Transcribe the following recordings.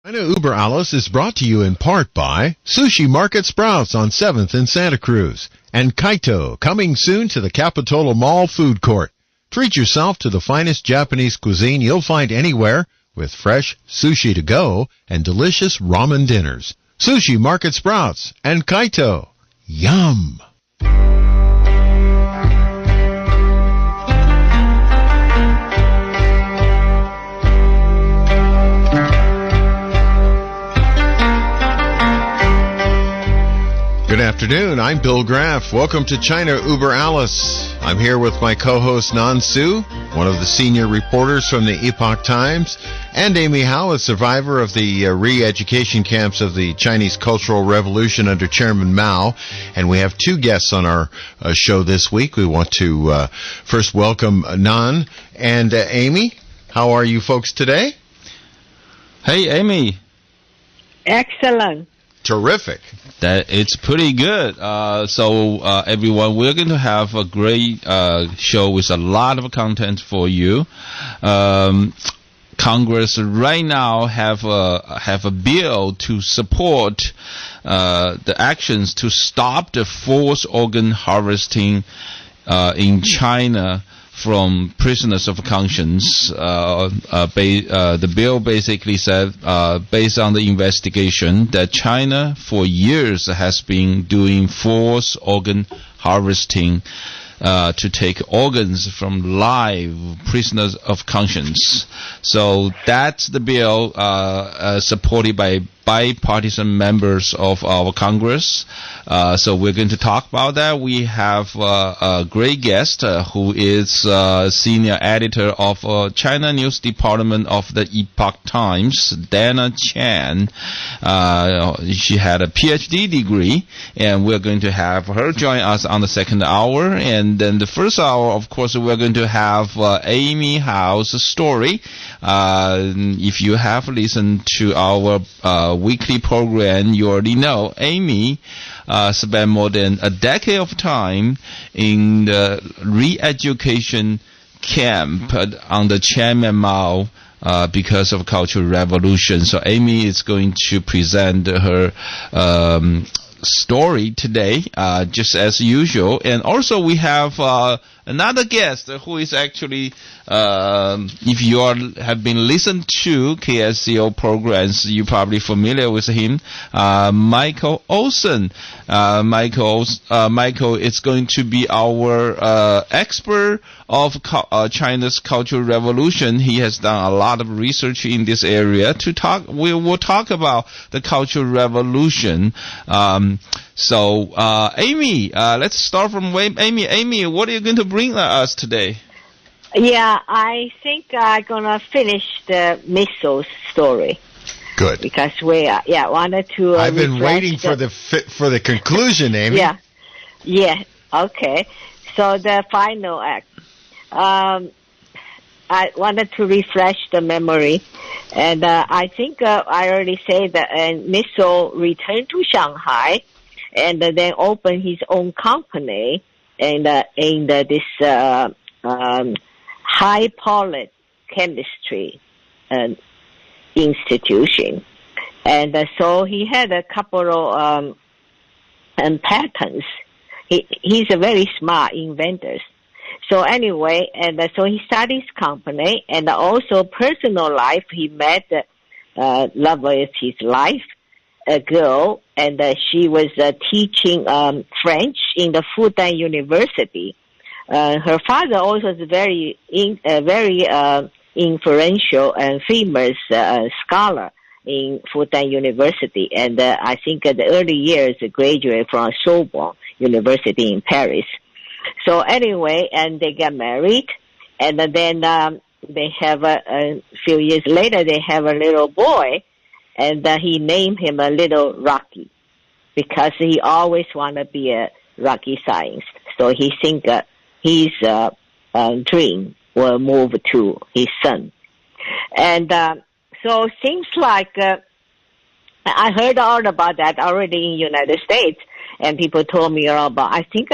Über Alles is brought to you in part by Sushi Market Sprouts on 7th in Santa Cruz and Kaito, coming soon to the Capitola Mall food court. Treat yourself to the finest Japanese cuisine you'll find anywhere with fresh sushi to go and delicious ramen dinners. Sushi Market Sprouts and Kaito. Yum! Good afternoon. I'm Bill Graff. Welcome to China Über Alles. I'm here with my co-host Nan Su, one of the senior reporters from the Epoch Times, and Amy Howe, a survivor of the re-education camps of the Chinese Cultural Revolution under Chairman Mao. And we have two guests on our show this week. We want to first welcome Nan and Amy. How are you folks today? Hey, Amy. Excellent. Terrific. It's pretty good. So everyone, we're going to have a great show with a lot of content for you. Congress right now have a bill to support the actions to stop the forced organ harvesting in China from prisoners of conscience. The bill basically said, based on the investigation, that China for years has been doing forced organ harvesting to take organs from live prisoners of conscience. So that's the bill supported by bipartisan members of our Congress. So we're going to talk about that. We have a great guest who is senior editor of China News Department of the Epoch Times, Dana Cheng. She had a PhD degree, and we're going to have her join us on the second hour. And then the first hour, of course, we're going to have Amy Howe's story. If you have listened to our weekly program, you already know Amy spent more than a decade of time in the re-education camp under Chairman Mao because of Cultural Revolution. So Amy is going to present her story today, just as usual. And also we have another guest who is actually, if you have been listening to KSCO programs, you're probably familiar with him, Michael Olsen. Michael is going to be our expert of China's Cultural Revolution. He has done a lot of research in this area. We will talk about the Cultural Revolution. So, Amy, let's start from Amy. Amy, what are you going to bring us today? Yeah, I think I'm gonna finish the missiles story. Good. Because we wanted to. I've been waiting for the conclusion, Amy. Yeah. Okay. So the final act. I wanted to refresh the memory, and I think I already said that Missile returned to Shanghai, and then opened his own company, and in this high-powered chemistry institution, and so he had a couple of patents. He's a very smart inventor. So anyway, and so he started his company, and also personal life. He met love of his life, a girl, and she was teaching French in the Fudan University. Her father also is very influential and famous scholar in Fudan University, and I think in the early years graduated from Sorbonne University in Paris. So anyway, and they got married, and then they have a few years later they have a little boy, and he named him a little Rocky because he always wanted to be a rocket scientist. So he think his dream will move to his son, and so seems like I heard all about that already in the United States, and people told me all about. I think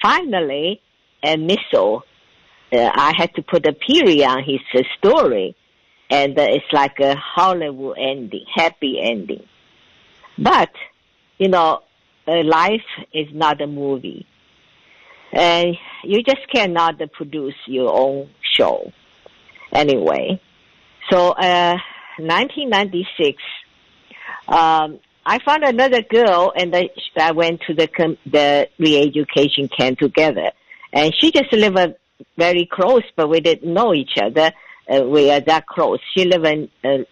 finally, a missile. I had to put a period on his story, and it's like a Hollywood ending, happy ending. But, life is not a movie. And you just cannot produce your own show. Anyway, so 1996, I found another girl, and I went to the re-education camp together. And she just lived very close, but we didn't know each other. We are that close. She lived in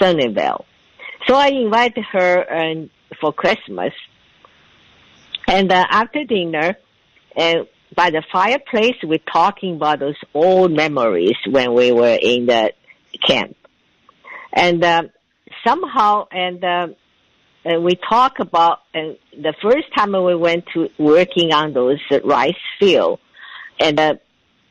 Sunnyvale. So I invited her for Christmas. And after dinner, by the fireplace, we're talking about those old memories when we were in the camp. And somehow, we talk about the first time we went to working on those rice field, and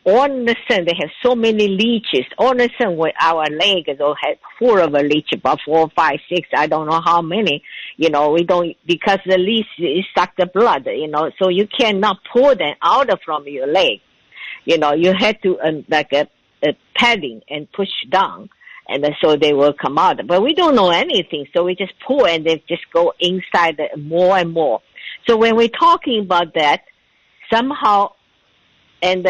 all of a sudden they have so many leeches. All of a sudden, our legs had full of a leech, about 4, 5, 6. I don't know how many. We don't, because the leech suck the blood. So you cannot pull them out from your leg. You had to like a padding and push down. And so they will come out. But we don't know anything, so we just pull and they just go inside more and more. So when we're talking about that, somehow, and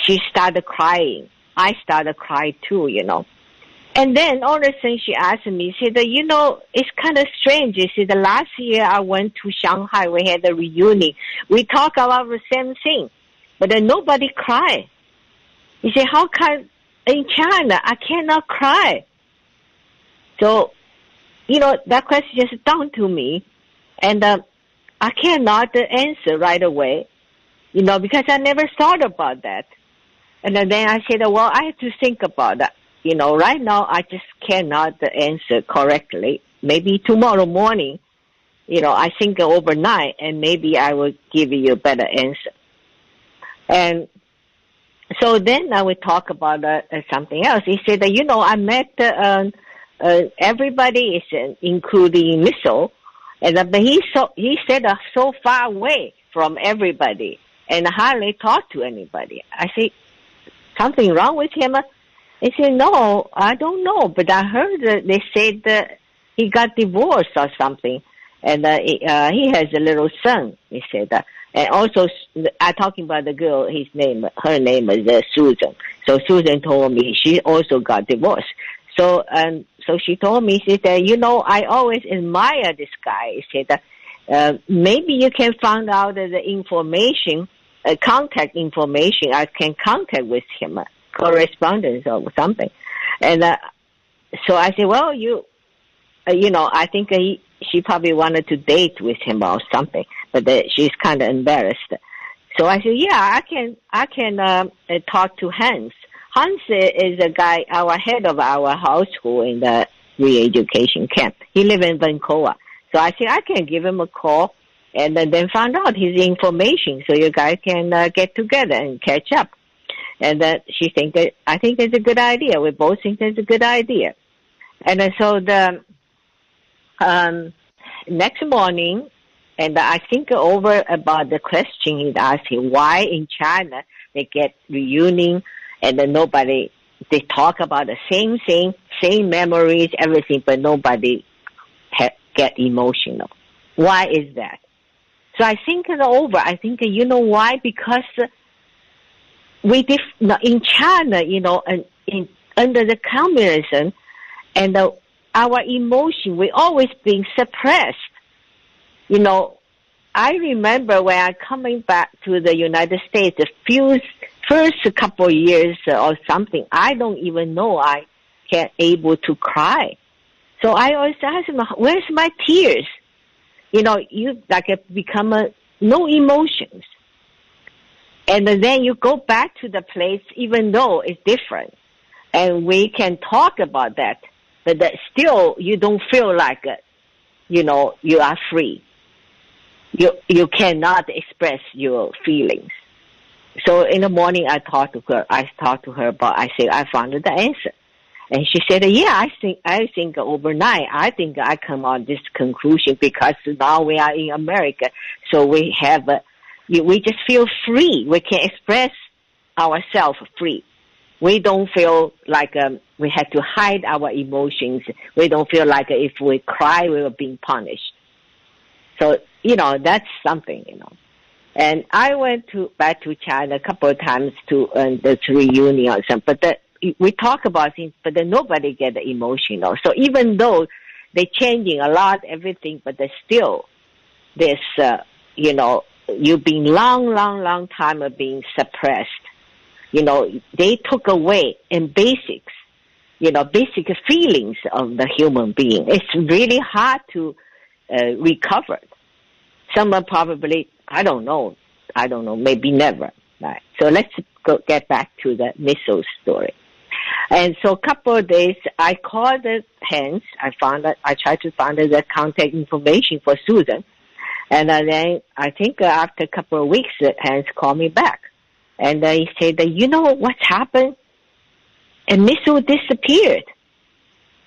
she started crying. I started crying too, And then all of a sudden she asked me, she said, it's kind of strange. She said, the last year I went to Shanghai, we had a reunion. We talk about the same thing, but then nobody cried. He said, how come in China I cannot cry? So, that question just dawned to me, and I cannot answer right away, because I never thought about that. And then I said, well, I have to think about that. Right now I just cannot answer correctly. Maybe tomorrow morning, I think overnight, and maybe I will give you a better answer. And so then I would talk about something else. He said, I met everybody, including Missile, but he said so far away from everybody and hardly talk to anybody. I said, something wrong with him? He said, no, I don't know, but I heard they said that he got divorced or something, and he has a little son, he said. And also, I'm talking about the girl, her name is Susan. So Susan told me she also got divorced. So she told me, she said, I always admire this guy. She said, maybe you can find out the information, contact information. I can contact with him, correspondence or something. And so I said, well, I think she probably wanted to date with him or something, but she's kind of embarrassed. So I said, yeah, I can talk to Hans. Hans is a guy, our head of our household in the re-education camp. He lives in Vancouver. So I said, I can give him a call and then find out his information so you guys can get together and catch up. And she thinks I think it's a good idea. We both think it's a good idea. And so the next morning, and I think over about the question he'd asked him, why in China they get reunion and then they talk about the same thing, same memories, everything, but nobody get emotional. Why is that? So I think I think, why? Because in China, under the communism, and our emotion, we always being suppressed. I remember when I coming back to the United States, the first couple of years or something, I don't even know I can able to cry. So I always ask him, where's my tears? You become no emotions. And then you go back to the place, even though it's different. And we can talk about that, but that still you don't feel like, you are free. You cannot express your feelings. So in the morning I talked to her about, I said, I found the answer. And she said, yeah, I think overnight, I think I come on this conclusion because now we are in America. So we have, we just feel free. We can express ourselves free. we don't feel like we have to hide our emotions. We don't feel like if we cry, we were being punished. So, that's something, And I went back to China a couple of times to the reunion or something, but we talk about things, but then nobody get emotional. So even though they're changing a lot, everything, but there's still this, you've been long time of being suppressed. They took away in basics, basic feelings of the human being. It's really hard to recover. Someone probably, I don't know, maybe never. Right. So let's get back to the missile story. And so a couple of days, I called the Hans. I tried to find the contact information for Susan. And then I think after a couple of weeks, Hans called me back. And he said, what's happened? A missile disappeared.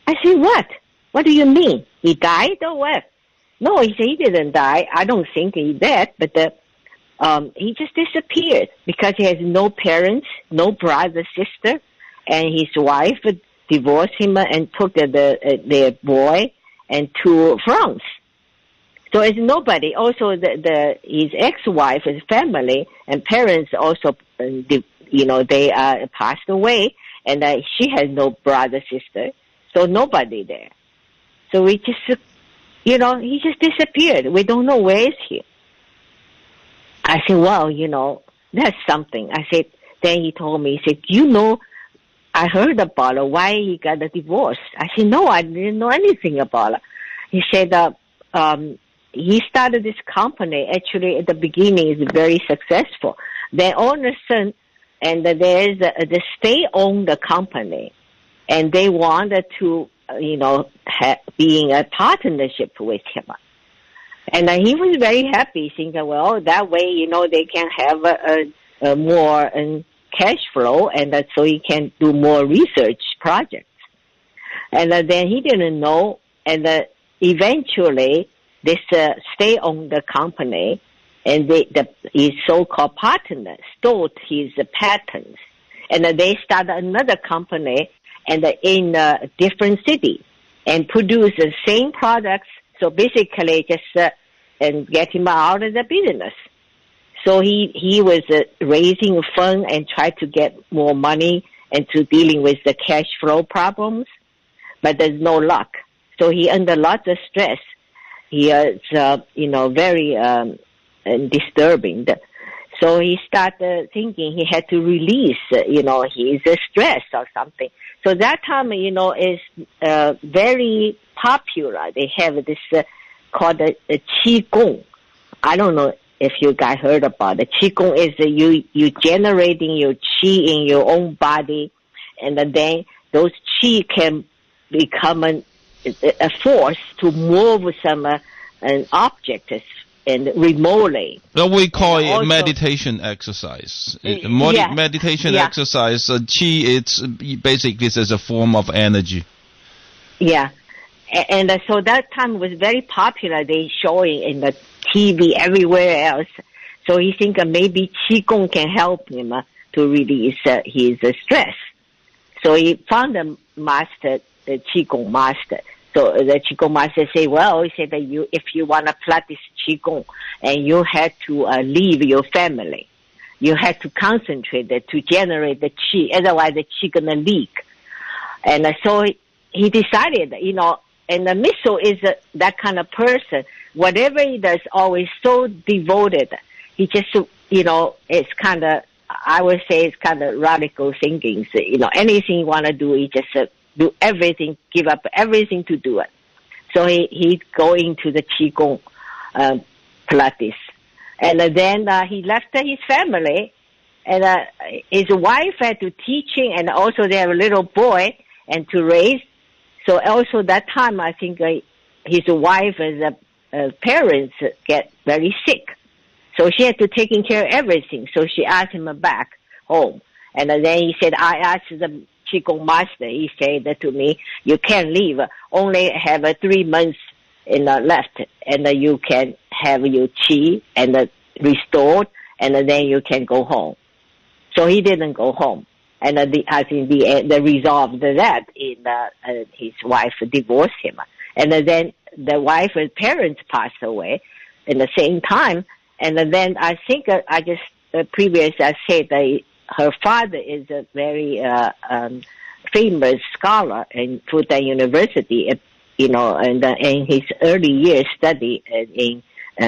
I said, what? What do you mean? He died or what? No, he said he didn't die. I don't think he dead, but he just disappeared because he has no parents, no brother, sister, and his wife divorced him and took their boy and to France. So it's nobody. Also, his ex-wife, his family and parents also, they passed away, and she has no brother, sister, so nobody there. So we just, he just disappeared. We don't know where is he. I said, well, that's something. I said, then he told me, he said, I heard about it, why he got a divorce. I said, no, I didn't know anything about it. He said, he started this company. Actually, at the beginning, is very successful. Then all of a sudden, and there's the state owned the company, and they wanted to, being a partnership with him. And he was very happy, thinking, well, that way, they can have a more cash flow, and so he can do more research projects. And then he didn't know, and eventually, this state-owned company, and his so-called partner stole his patents, and they started another company, and in a different city, and produce the same products. So basically, just and get him out of the business. So he was raising funds and tried to get more money and to dealing with the cash flow problems, but there's no luck. So he under lots of stress. He is, very disturbing. So he started thinking he had to release, his stress or something. So that time, is very popular. They have this called the Qigong. I don't know if you guys heard about it. Qigong is you generating your qi in your own body, and then those qi can become a force to move some objects and remotely. Well, we call it meditation exercise. Meditation exercise. Qi, it's basically as a form of energy. Yeah. And so that time was very popular. They showing in the TV everywhere else. So he think maybe Qigong can help him to release his stress. So he found a master, the Qigong master. So the Qigong master say, well, he said that if you want to practice Qigong, and you had to leave your family, you had to concentrate to generate the Qi, otherwise the Qi gonna leak. And so he decided, and the missile is that kind of person. Whatever he does, always so devoted. He just, it's kind of, I would say it's kind of radical thinking. So, anything you want to do, he just do everything, give up everything to do it. So he go into the Qigong practice. And then he left his family, and his wife had to teaching, and also they have a little boy and to raise. So also that time, I think his wife and parents get very sick. So she had to take care of everything. So she asked him back home. And then he said, I asked the Qigong master, he said to me, you can't leave, only have 3 months left, and you can have your Qi and restored, and then you can go home. So he didn't go home. And I think the result of that is his wife divorced him. And then the wife's parents passed away in the same time. And then I think I just previously I said that her father is a very famous scholar in Fudan University, and in his early years studied in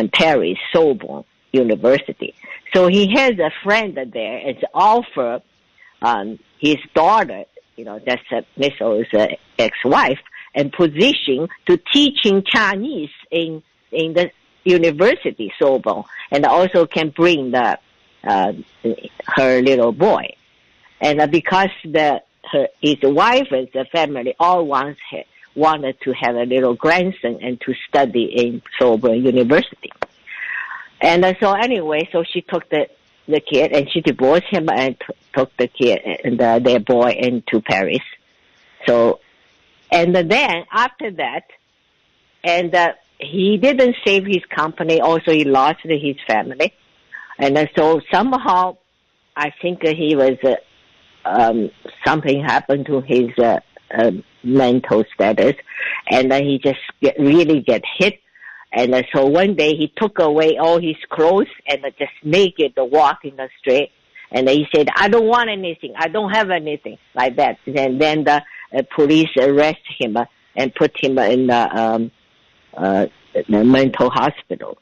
Paris, Sorbonne University. So he has a friend there. It's offered his daughter, that's Miss Olsen's ex-wife, and position to teaching Chinese in the university, Sorbonne, and also can bring her little boy. And because his wife and the family all wanted to have a little grandson and to study in Sorbonne University. And so anyway, so she took the kid and she divorced him and took the kid and their boy into Paris. So, and then after that, and he didn't save his company. Also, he lost his family. And so somehow, I think he was, something happened to his mental status, and he just really get hit. And so one day he took away all his clothes and just naked walk in the street. And he said, I don't want anything. I don't have anything, like that. And then the police arrest him and put him in the mental hospital.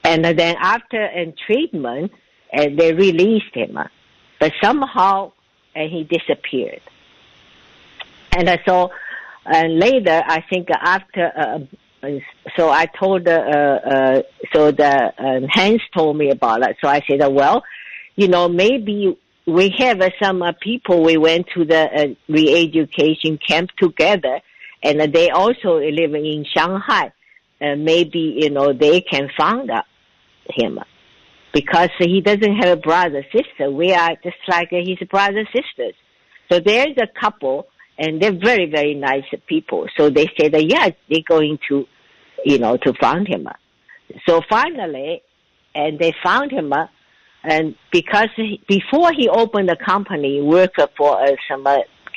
And then after treatment, they released him. But somehow he disappeared. And so later, I think after... so I told Hans told me about it. So I said, well, maybe we have some people, we went to the re-education camp together, and they also live in Shanghai. Maybe, they can find him. Because he doesn't have a brother, sister. We are just like his brother, sisters. So there's a couple, and they're very, very nice people. So they said that, yeah, they're going to, to find him. So finally, and they found him, and because before he opened the company, worked for some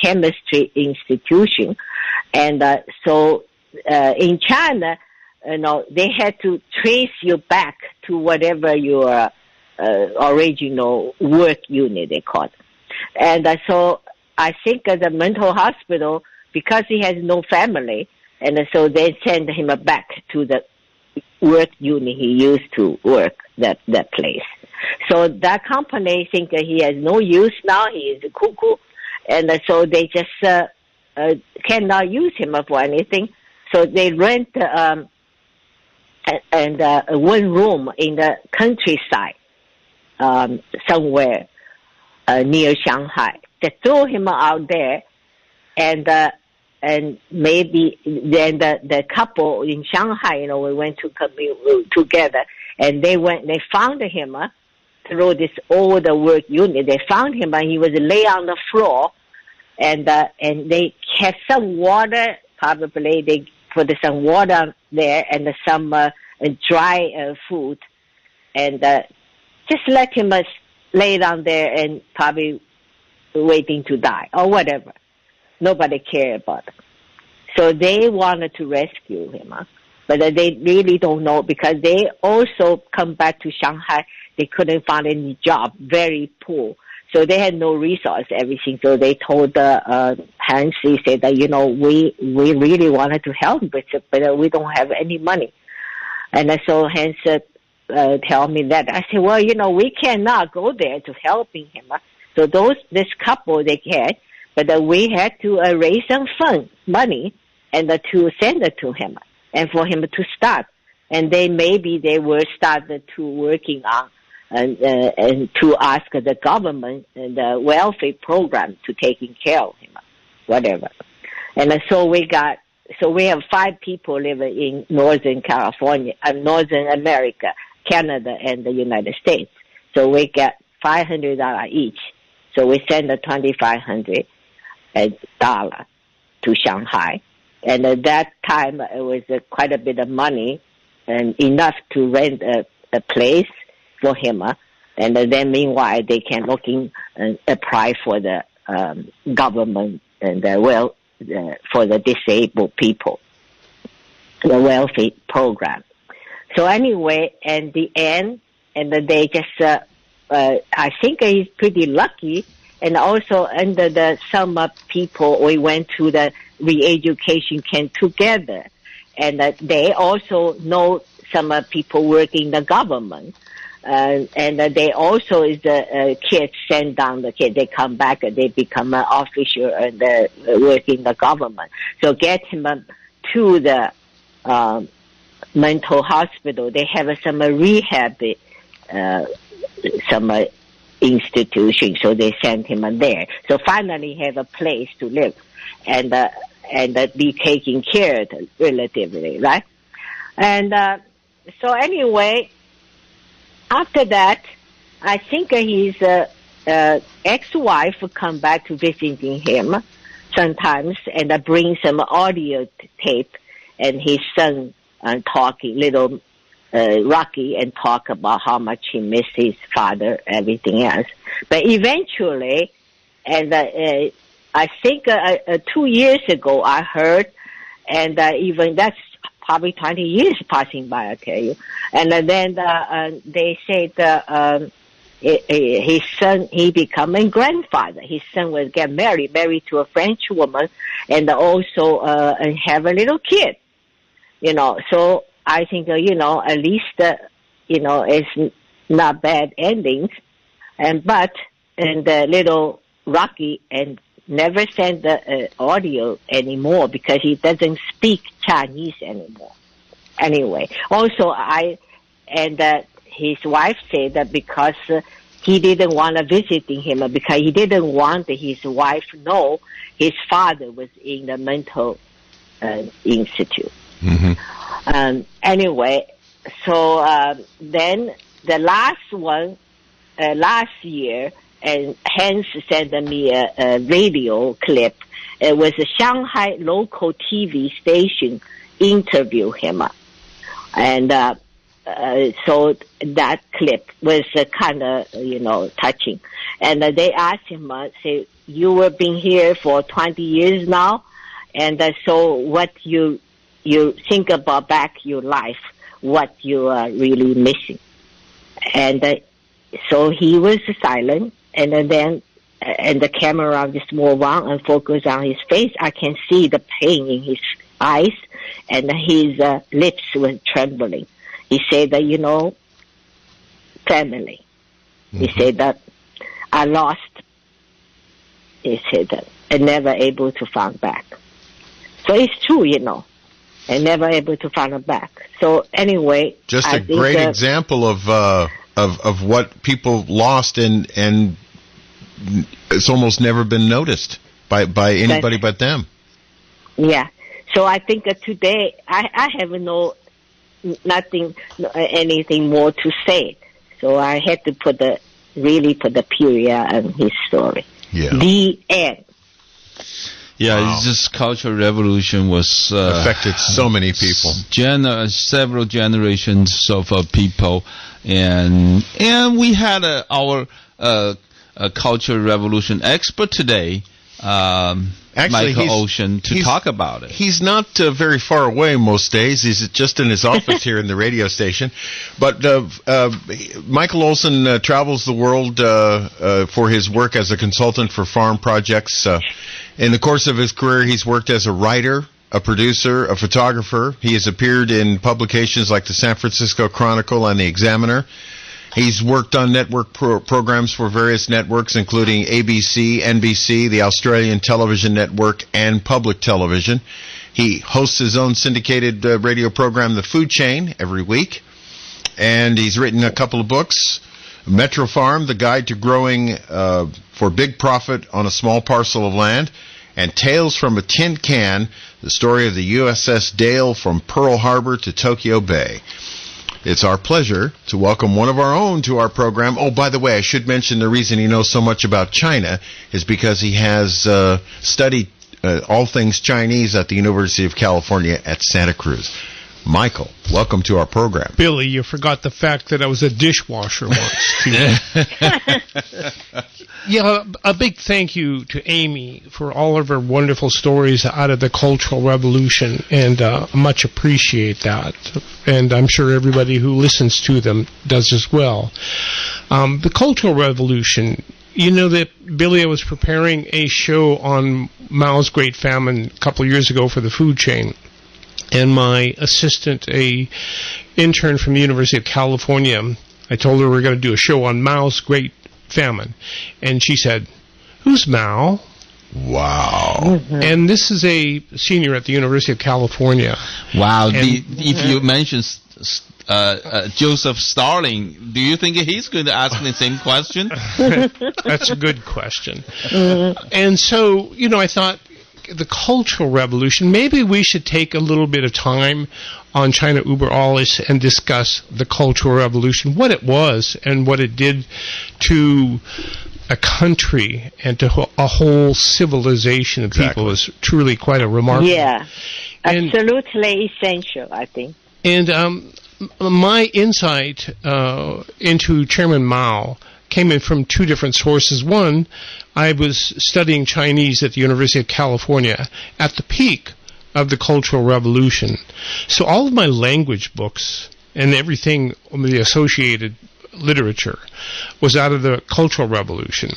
chemistry institution, and so in China, they had to trace you back to whatever your original work unit, they call it. And so I think the mental hospital, because he has no family, and so they send him back to the work unit he used to work, that place. So that company think he has no use now, he is cuckoo, and so they just cannot use him for anything. So they rent one room in the countryside, somewhere near Shanghai. They throw him out there, and maybe then the couple in Shanghai, we went to commute together, and they found him through this old work unit. They found him, and he was lay on the floor, and they had some water. Probably they put some water there and some dry food, and just let him lay down there and probably waiting to die or whatever. Nobody cared about it. So they wanted to rescue him, but they really don't know, because they also come back to Shanghai. They couldn't find any job, very poor. So they had no resource, everything. So they told Hans, he said that, we really wanted to help, but we don't have any money. And so Hans tell me that. I said, well, we cannot go there to helping him. So this couple, they had, but we had to raise some money, and to send it to him, and for him to start. And maybe they were started to working on, and to ask the government and the welfare program to taking care of him, whatever. And so we have 5 people living in Northern California, Northern America, Canada, and the United States. So we get $500 each. So we send $2,500 to Shanghai. And at that time, it was quite a bit of money, and enough to rent a place for him. And then meanwhile, they can apply for the government and for the disabled people, the welfare program. So anyway, in the end, and they just, I think he's pretty lucky. And also under some people, we went to the re-education camp together. And they also know some people working in the government. And they also is the kids send down the kid. They come back and they become an officer and work in the government. So get him to the mental hospital. They have some rehab, some institution. So they send him there. So finally, he have a place to live and be taken care of relatively, right? And so anyway. After that, I think his ex-wife come back to visiting him sometimes and bring some audio tape, and his son talking, little Rocky, and talk about how much he missed his father, everything else. But eventually, and I think 2 years ago I heard, and even that's probably 20 years passing by, I tell you. And then they said his son, he become a grandfather. His son will get married to a French woman, and also have a little kid. So I think, at least, it's not bad endings. But the little Rocky and never send the audio anymore because he doesn't speak Chinese anymore. Anyway, also his wife said that because he didn't want to visiting him, because he didn't want his wife know his father was in the mental institute. Mm-hmm. Anyway, so then the last one, last year, and Hans sent me a radio clip. It was a Shanghai local TV station interview him. And so that clip was kind of, touching. And they asked him, say, you were been here for 20 years now, and so what you think about back your life, what you are really missing. And so he was silent. And then the camera just move on and focus on his face. I can see the pain in his eyes, and his lips were trembling. He said that, family. Mm-hmm. He said that I lost. He said that and never able to find back. So it's true, and never able to find it back. So anyway, just a great example of what people lost and it's almost never been noticed by anybody but them. Yeah. So I think today I have anything more to say. So I had to put the period on his story. Yeah. The end. Yeah, wow. It's just Cultural Revolution was affected so many people. Several generations of people, and we had our Cultural Revolution expert today, Actually, Michael Olsen, to talk about it. He's not very far away most days. He's just in his office here in the radio station. But Michael Olsen travels the world for his work as a consultant for farm projects. In the course of his career, he's worked as a writer, a producer, a photographer. He has appeared in publications like the San Francisco Chronicle and the Examiner. He's worked on network programs for various networks, including ABC, NBC, the Australian Television Network, and Public Television. He hosts his own syndicated radio program, The Food Chain, every week. And he's written a couple of books, Metro Farm, The Guide to Growing for Big Profit on a Small Parcel of Land, and Tales from a Tin Can, the story of the USS Dale from Pearl Harbor to Tokyo Bay. It's our pleasure to welcome one of our own to our program. Oh, by the way, I should mention the reason he knows so much about China is because he has studied all things Chinese at the University of California at Santa Cruz. Michael, welcome to our program. Billy, you forgot the fact that I was a dishwasher once, too. Yeah, a big thank you to Amy for all of her wonderful stories out of the Cultural Revolution, and much appreciate that. And I'm sure everybody who listens to them does as well. The Cultural Revolution, you know that, Billy, I was preparing a show on Mao's Great Famine a couple of years ago for the food chain. And my assistant, a intern from the University of California, I told her we were going to do a show on Mao's Great Famine. And she said, "Who's Mao?" Wow. Mm-hmm. And this is a senior at the University of California. Wow. And, If you mention Joseph Stalin, do you think he's going to ask the same question? That's a good question. And so, you know, I thought, the Cultural Revolution, maybe we should take a little bit of time on China Über Alles and discuss the Cultural Revolution, what it was and what it did to a country and to a whole civilization of people. Was truly quite a remarkable. Yeah, absolutely essential, I think. And my insight into Chairman Mao came in from two different sources. One, I was studying Chinese at the University of California at the peak of the Cultural Revolution. So all of my language books and everything, the associated literature, was out of the Cultural Revolution.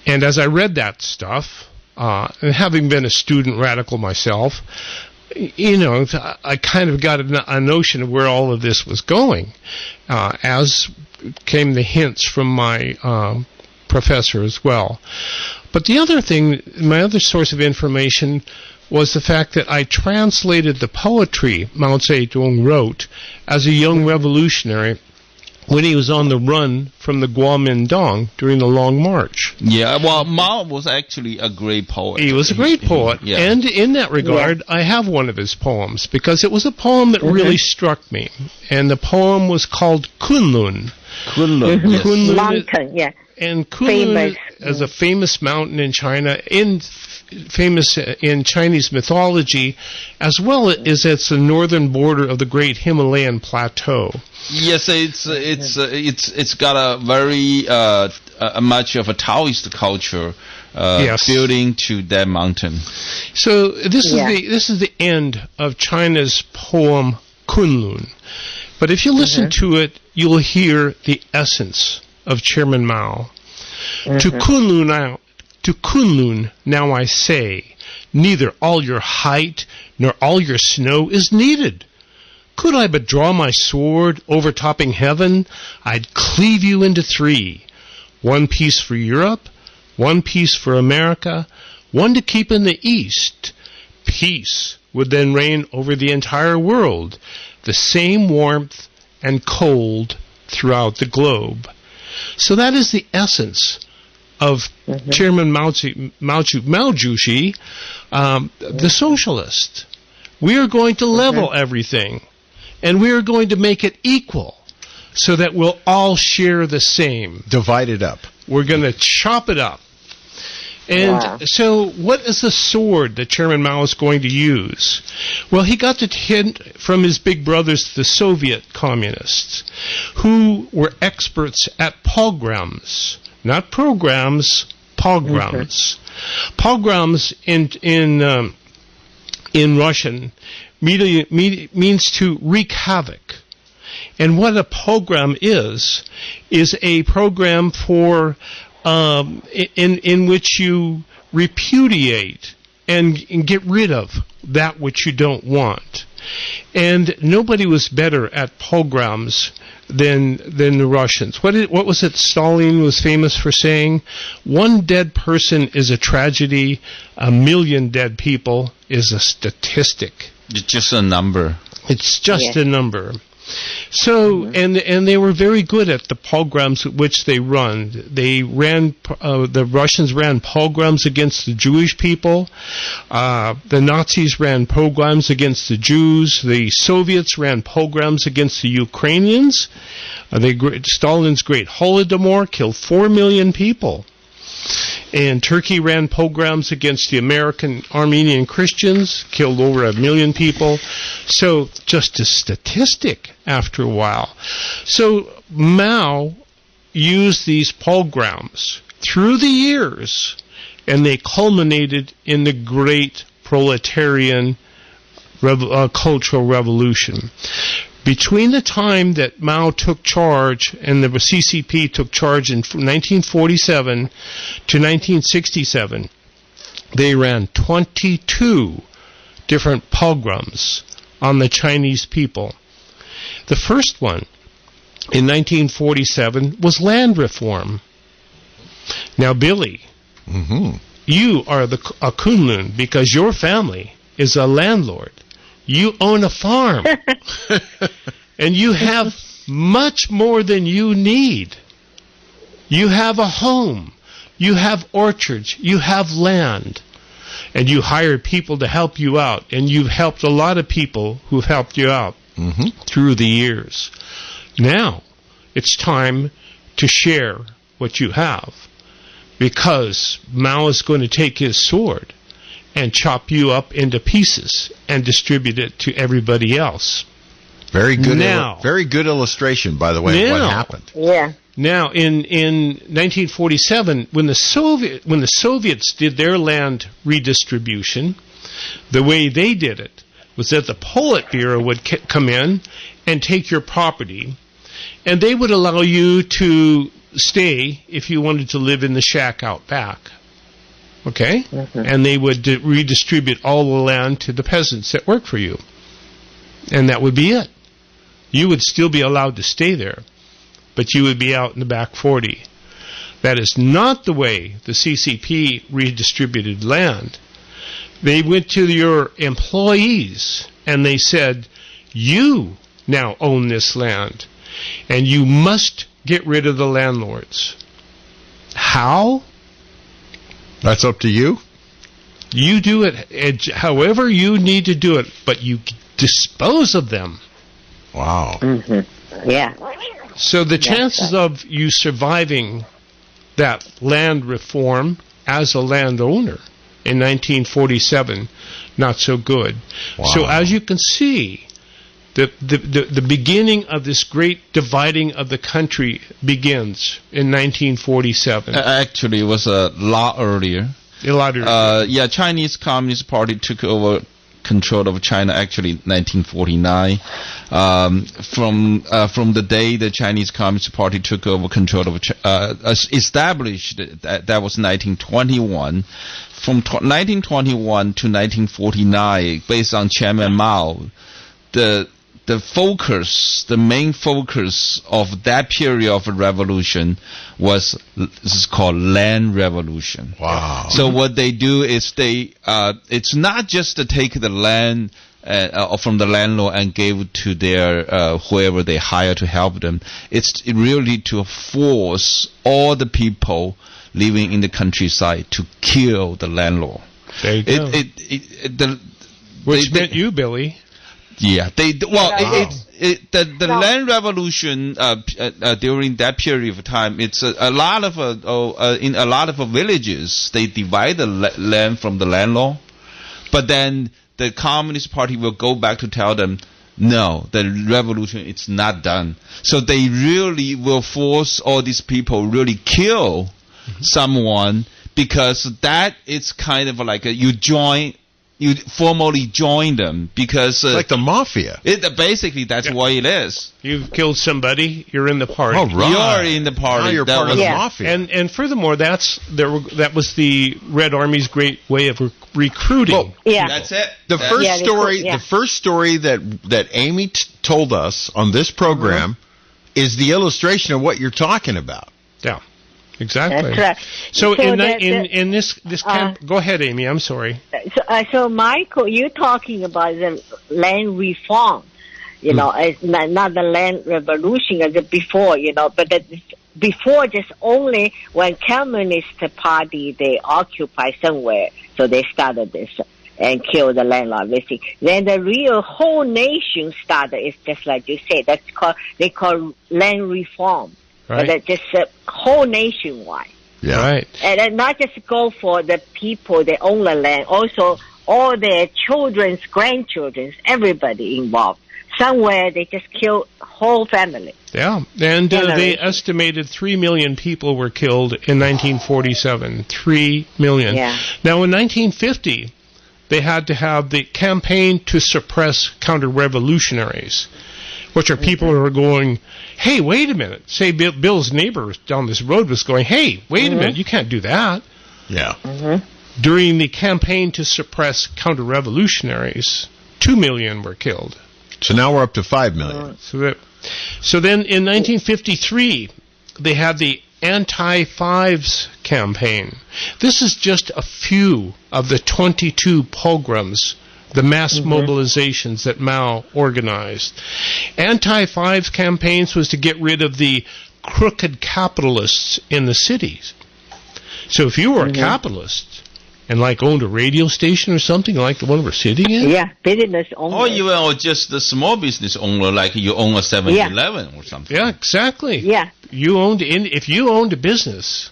And as I read that stuff, and having been a student radical myself, you know, I kind of got a notion of where all of this was going, as came the hints from my professor as well. But the other thing, my other source of information, was the fact that I translated the poetry Mao Zedong wrote as a young revolutionary when he was on the run from the Kuomintang during the Long March. Yeah, well, Mao was actually a great poet. He was a great poet, yeah. And in that regard, I have one of his poems, because it was a poem that really struck me, and the poem was called Kunlun. Kunlun, yes. Kunlun, Mountain, yeah. and Kunlun is a famous mountain in China, famous in Chinese mythology, as well as it's the northern border of the Great Himalayan Plateau. Yes, it's got a very much of a Taoist culture building to that mountain. So this is the end of China's poem Kunlun. But if you listen to it, you'll hear the essence of Chairman Mao. To Kunlun now I say, neither all your height nor all your snow is needed. Could I but draw my sword, overtopping heaven, I'd cleave you into three. One piece for Europe, one piece for America, one to keep in the East. Peace would then reign over the entire world, the same warmth and cold throughout the globe. So that is the essence of Chairman Mao Zedong, the socialist. We are going to level everything, and we are going to make it equal so that we'll all share the same. Divide it up. We're going to chop it up. And so what is the sword that Chairman Mao is going to use? Well, he got the hint from his big brothers, the Soviet communists, who were experts at pogroms. Not programs, pogroms. Pogroms in Russian means to wreak havoc. And what a pogrom is a program for in which you repudiate and get rid of that which you don't want. And nobody was better at pogroms than the Russians. What was it Stalin was famous for saying? One dead person is a tragedy, a million dead people is a statistic. It's just a number. It's just a number. So, and they were very good at the pogroms which they run. They ran, the Russians ran pogroms against the Jewish people. The Nazis ran pogroms against the Jews. The Soviets ran pogroms against the Ukrainians. Stalin's Great Holodomor killed 4 million people. And Turkey ran pogroms against the American Armenian Christians, killed over 1 million people. So just a statistic after a while. So Mao used these pogroms through the years, and they culminated in the great proletarian cultural revolution. Between the time that Mao took charge and the CCP took charge in 1947 to 1967, they ran 22 different pogroms on the Chinese people. The first one in 1947 was land reform. Now, Billy, you are a Kunlun because your family is a landlord. You own a farm. And you have much more than you need. You have a home. You have orchards. You have land. And you hire people to help you out. And you've helped a lot of people who've helped you out through the years. Now, it's time to share what you have. Because Mao is going to take his sword and chop you up into pieces and distribute it to everybody else. Very good. Now, very good illustration, by the way, of what happened. Yeah. Now, in 1947, when the Soviets did their land redistribution, the way they did it was that the Politburo would come in and take your property, and they would allow you to stay if you wanted to live in the shack out back. Okay? And they would redistribute all the land to the peasants that worked for you. And that would be it. You would still be allowed to stay there, but you would be out in the back 40. That is not the way the CCP redistributed land. They went to your employees and they said, you now own this land, and you must get rid of the landlords. How? That's up to you. You do it however you need to do it, but you dispose of them. Wow. Yeah. So the chances of you surviving that land reform as a landowner in 1947, not so good. Wow. So as you can see, the beginning of this great dividing of the country begins in 1947. Actually, it was a lot earlier. A lot earlier. Yeah, Chinese Communist Party took over control of China actually in 1949. From the day the Chinese Communist Party took over control of established, that was 1921. From 1921 to 1949, based on Chairman Mao, the main focus of that period of revolution this is called land revolution. Wow. So what they do is it's not just to take the land from the landlord and give it to their whoever they hire to help them. It's really to force all the people living in the countryside to kill the landlord. There you go. Which meant you, Billy. Yeah, the land revolution during that period of time. It's a lot of in a lot of villages they divide the land from the landlord, but then the Communist Party will go back to tell them, no, the revolution it's not done. So they really will force all these people really kill someone, because that is kind of like you formally join them, because it's like the mafia. Basically, that's what it is. You've killed somebody, you're in the party. Oh, right. You're in the party. Now you're part of the mafia. And furthermore, that was the Red Army's great way of recruiting. Well, that's it. The first story that Amy told us on this program is the illustration of what you're talking about. Yeah. Exactly. That's right. So in this camp, go ahead, Amy. I'm sorry. So Michael, you're talking about the land reform. You know, it's not the land revolution as before. You know, but before just only when Communist Party they occupy somewhere, so they started this and kill the landlord. Then the real whole nation started. It's just like you said. They call land reform. Right. But that's just whole nationwide. Yeah. Right. And then not just go for the people that own the land, also all their children's, grandchildren's, everybody involved. Somewhere they just killed whole family. Yeah, and they estimated 3 million people were killed in 1947. 3 million. Yeah. Now, in 1950, they had to have the campaign to suppress counter-revolutionaries, which are people who are going, hey, wait a minute. Say Bill's neighbor down this road was going, hey, wait a minute, you can't do that. Yeah. During the campaign to suppress counter-revolutionaries, 2 million were killed. So now we're up to 5 million. So then in 1953, they had the Anti-Fives campaign. This is just a few of the 22 pogroms, the mass mobilizations that Mao organized. Anti-Fives campaigns was to get rid of the crooked capitalists in the cities. So if you were a capitalist and like owned a radio station or something like the one we're sitting in? Yeah, business owner. Or even just the small business owner, like you own a 7-Eleven or something. Yeah, exactly. Yeah. If you owned a business,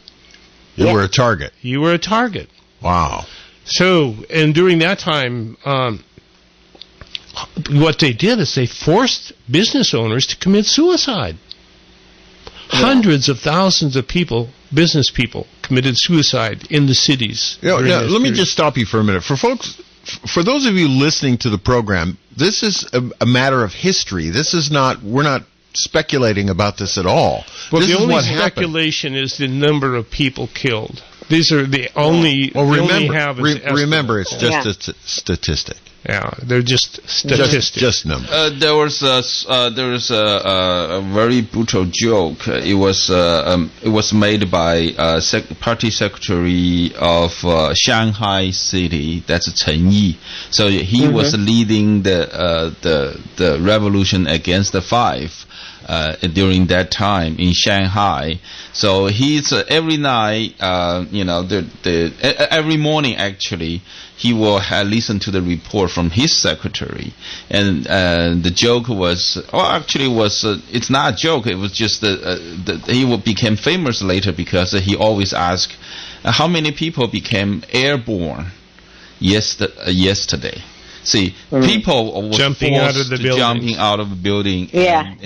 You were a target. You were a target. Wow. So, and during that time, what they did is they forced business owners to commit suicide. Yeah. Hundreds of thousands of people, business people, committed suicide in the cities. Let me just stop you for a minute. For those of you listening to the program, this is a matter of history. This is not, we're not speculating about this at all. Well, this the is only what speculation is the number of people killed. These are the only. Well, remember, it's just a statistic. Yeah, they're just statistics. Just numbers. There was a very brutal joke. It was made by party secretary of Shanghai city. That's Cheng. So he was leading the revolution against the Five. During that time in Shanghai, so he's every night, every morning actually, he will listen to the report from his secretary, and the joke was, it's not a joke. It was just he became famous later because he always asked, how many people became airborne yesterday. See, people were jumping out of the building and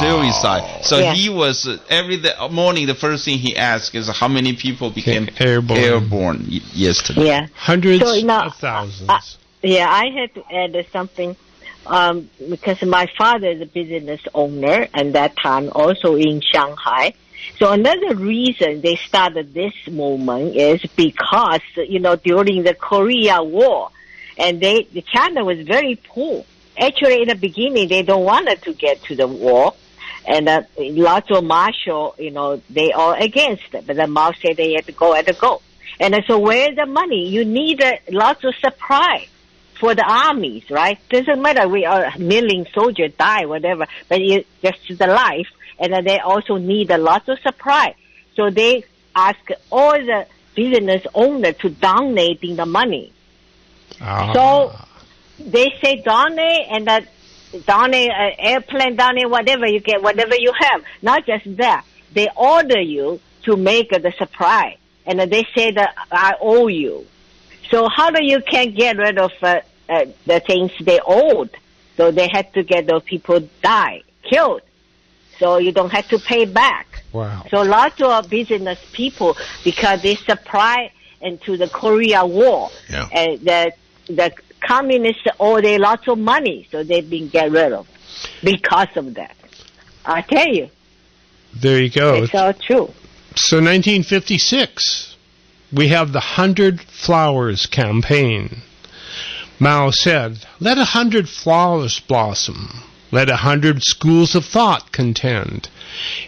suicide. So he was every morning. The first thing he asked is how many people became airborne yesterday. Yeah, hundreds of thousands. I had to add something because my father is a business owner, and that time also in Shanghai. So another reason they started this movement is because during the Korea War. And China was very poor. Actually, in the beginning, they don't want to get to the war. And lots of marshal, they are against it. But the Mao said they had to go. And so where's the money? You need lots of supply for the armies, right? Doesn't matter. We are a million soldiers die, whatever. But just the life. And then they also need a lot of supply. So they ask all the business owners to donate the money. So they say donate and donate airplane, donate whatever you get, whatever you have. Not just that, they order you to make the supply, and they say that I owe you. So how do you can get rid of the things they owed? So they had to get those people killed, so you don't have to pay back. Wow. So lots of business people, because they supply into the Korea War, the communists owe they lots of money, so they've been get rid of because of that. I tell you. There you go. It's all true. So 1956, we have the 100 Flowers campaign. Mao said, let 100 flowers blossom. Let 100 schools of thought contend.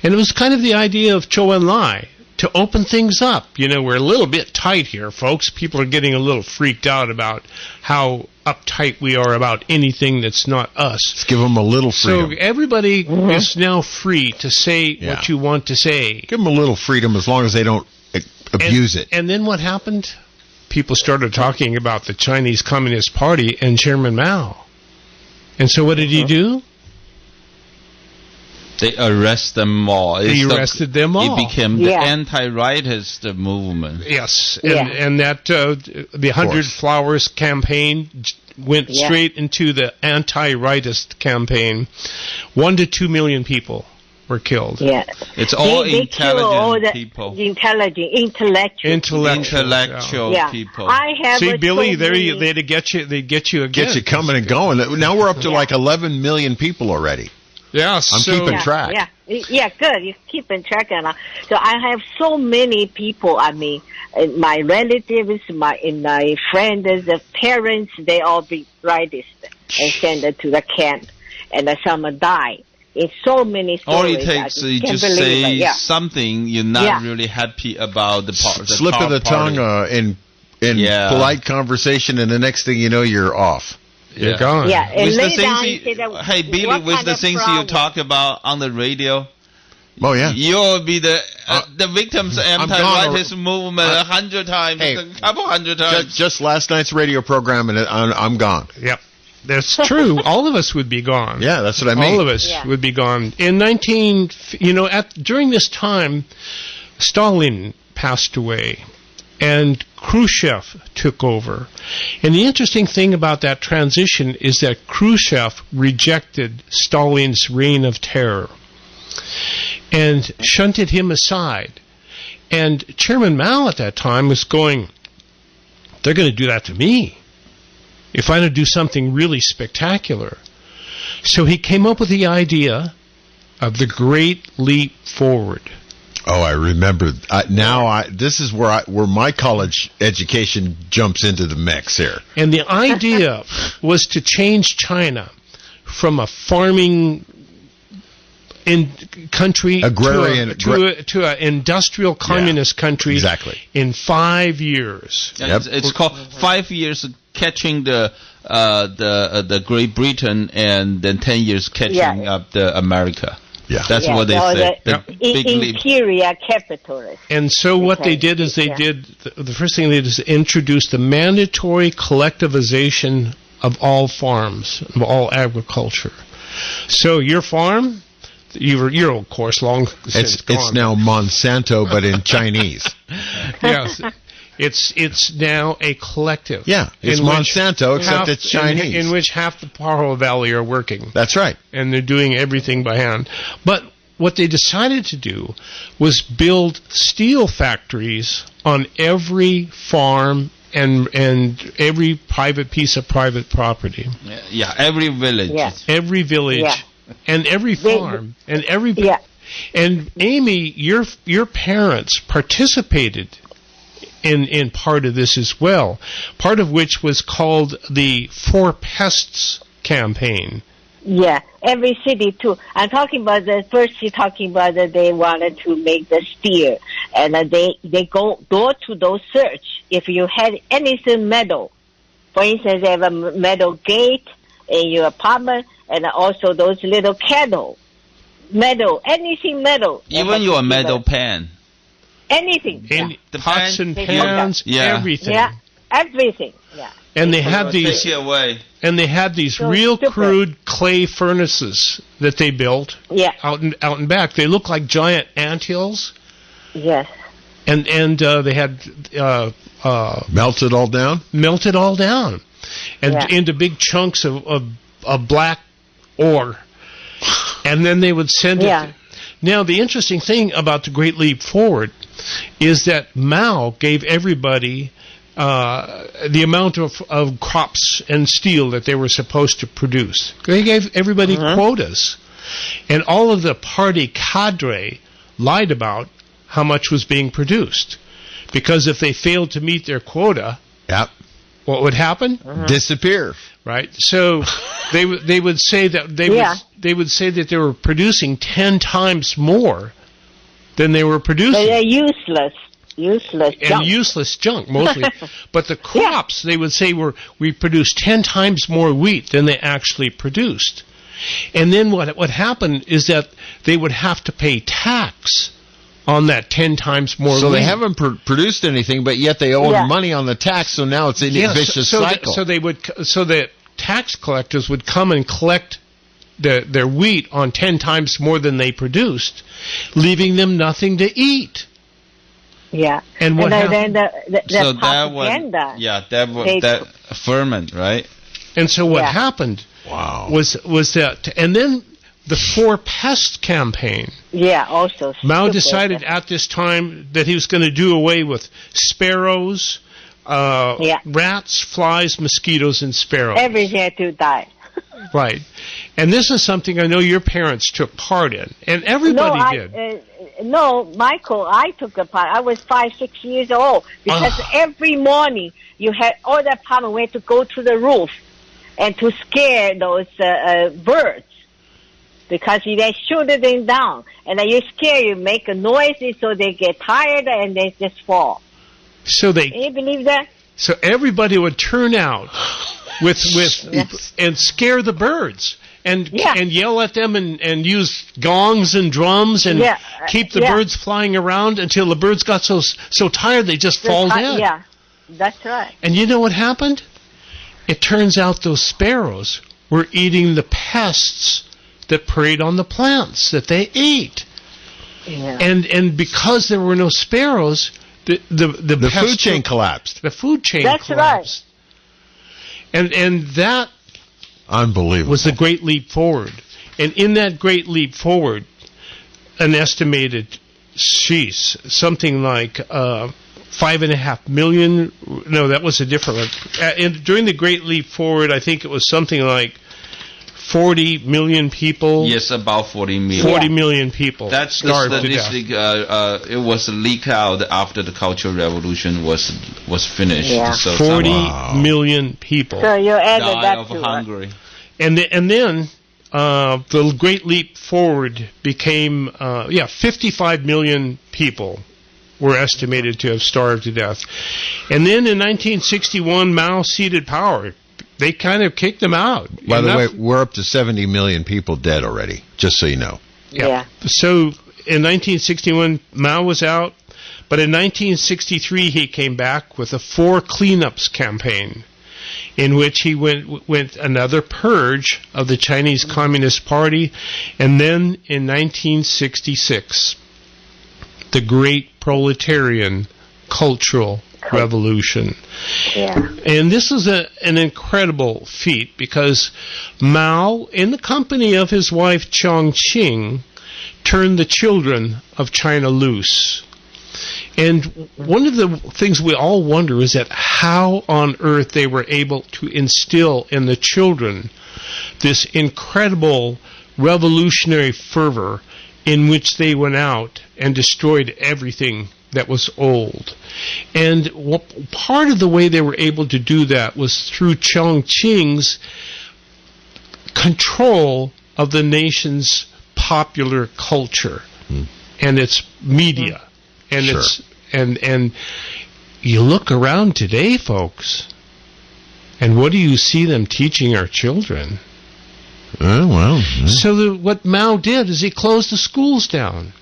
And it was kind of the idea of Zhou Enlai, to open things up. We're a little bit tight here, folks. People are getting a little freaked out about how uptight we are about anything that's not us. Let's give them a little freedom. So everybody is now free to say what you want to say. Give them a little freedom as long as they don't abuse it. And then what happened? People started talking about the Chinese Communist Party and Chairman Mao. And so what did he do? They arrest them all. They arrested them all. It became the anti-rightist movement. Yes, and that the 100 Flowers campaign went straight into the anti-rightist campaign. 1 to 2 million people were killed. Yeah, it's all they intelligent people. Intellectual people. I have See, Billy, they'd get you again. Get you coming and going. Now we're up to like 11 million people already. Yes, I'm keeping track. Yeah, good. You're keeping track. So I have so many people. I mean, my relatives, my friends, the parents, they all be rightist and sent to the camp, and some died. It's so many stories. All it takes is just say something you're not really happy about the slip of the tongue in polite conversation, and the next thing you know, you're off. You're gone. Yeah, and hey, Billy, with the things you talk about on the radio, oh yeah, you'll be the victims of anti-rightist movement 100 times, a couple hundred times. Just last night's radio program, and I'm gone. Yep. That's true. All of us would be gone. Yeah, that's what I mean. All of us would be gone. In during this time, Stalin passed away, and Khrushchev took over. And the interesting thing about that transition is that Khrushchev rejected Stalin's reign of terror and shunted him aside. And Chairman Mao at that time was going, they're going to do that to me if I don't do something really spectacular. So he came up with the idea of the Great Leap Forward. Oh, I remember. This is where my college education jumps into the mix here. And the idea was to change China from a farming country agrarian to an industrial communist country. Exactly. In 5 years. Yep. It's called 5 years catching the Great Britain, and then 10 years catching up the America. Yeah, that's what they say. Imperial capitalist. And so what they did is the first thing they did is introduce the mandatory collectivization of all farms, of all agriculture. So your farm, you're of course long since gone. It's now Monsanto, but in Chinese. Yes. It's now a collective. Yeah, it's Monsanto, except it's Chinese. In which half the Pajaro Valley are working. That's right. And they're doing everything by hand. But what they decided to do was build steel factories on every farm and every private piece of private property. Yeah, every village. Yeah. Every village and every farm and every... Yeah. And Amy, your parents participated in part of this as well, part of which was called the Four Pests campaign. Yeah, every city too. I'm talking about you're talking about that they wanted to make the steel, and they go door to door search. If you had anything metal, for instance, they have a metal gate in your apartment, and also those little kettle, metal, anything metal. Even your metal pan. Anything. The pots and pans, everything. Yeah, everything. Yeah. And they had these. And they had these real crude clay furnaces that they built. Out and back. They look like giant anthills. Yes. And they had melted all down. Melted all down, and into big chunks of black ore, and then they would send it. Now, the interesting thing about the Great Leap Forward is that Mao gave everybody the amount of crops and steel that they were supposed to produce. They gave everybody quotas. And all of the party cadre lied about how much was being produced. Because if they failed to meet their quota, what would happen? Disappear. Right. So they would say that they would say that they were producing 10 times more than they were producing. But they're useless junk. Useless junk mostly. But the crops they would say we produced 10 times more wheat than they actually produced. And then what happened is that they would have to pay tax on that 10 times more. So wheat. They haven't produced anything, but yet they owe money on the tax. So now it's a vicious cycle. So the tax collectors would come and collect their wheat on 10 times more than they produced, leaving them nothing to eat. Yeah. And what happened? Then the So propaganda. that ferment, right? And so what happened was that, and then the Four Pest campaign. Yeah, also. Mao decided at this time that he was going to do away with sparrows, rats, flies, mosquitoes, and sparrows. Everything had to die. Right. And this is something I know your parents took part in, and everybody did. No, Michael, I took a part. I was 5, 6 years old because every morning you had all the apartment went to go to the roof and to scare those birds because they shoot them down. And then you scare you, make a noise so they get tired and they just fall. Can you believe that? So everybody would turn out with and scare the birds. And yell at them and use gongs and drums and keep the birds flying around until the birds got so tired they just fall dead. Yeah, that's right. And you know what happened? It turns out those sparrows were eating the pests that preyed on the plants that they ate. Yeah. And because there were no sparrows, the food chain collapsed. The food chain collapsed. That's right. And that unbelievable was the Great Leap Forward. And in that Great Leap Forward, an estimated, something like 5.5 million. No, that was a different one. During the Great Leap Forward, I think it was something like 40 million people. Yes, about 40 million. 40 million people. That's the statistic. It was leaked out after the Cultural Revolution was finished. Yeah. So 40 million people. So you added died that of to hunger. And then the Great Leap Forward became 55 million people were estimated to have starved to death. And then in 1961, Mao ceded power. They kind of kicked them out. By the way, we're up to 70 million people dead already, just so you know. Yeah. So in 1961, Mao was out, but in 1963 he came back with a 4 cleanups campaign in which he went another purge of the Chinese Communist Party, and then in 1966, the Great Proletarian Cultural Revolution. Yeah. And this is an incredible feat because Mao, in the company of his wife Cheng, turned the children of China loose. And one of the things we all wonder is that how on earth they were able to instill in the children this incredible revolutionary fervor in which they went out and destroyed everything that was old. And part of the way they were able to do that was through Chongqing's control of the nation's popular culture and its media. And and you look around today, folks, and what do you see them teaching our children? So what Mao did is he closed the schools down.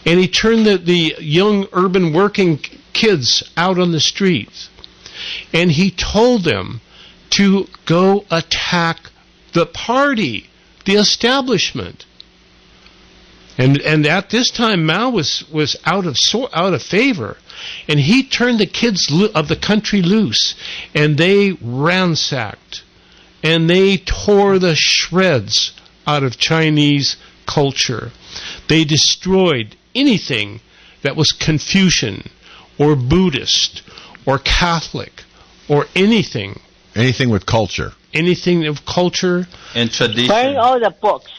And he turned the young urban working kids out on the streets. And he told them to go attack the party, the establishment. And at this time, Mao was out of favor. And he turned the kids of the country loose. And they ransacked. And they tore the shreds out of Chinese culture. They destroyed anything that was Confucian or Buddhist or Catholic or anything. Anything with culture. Anything of culture. And tradition. Burn all the books.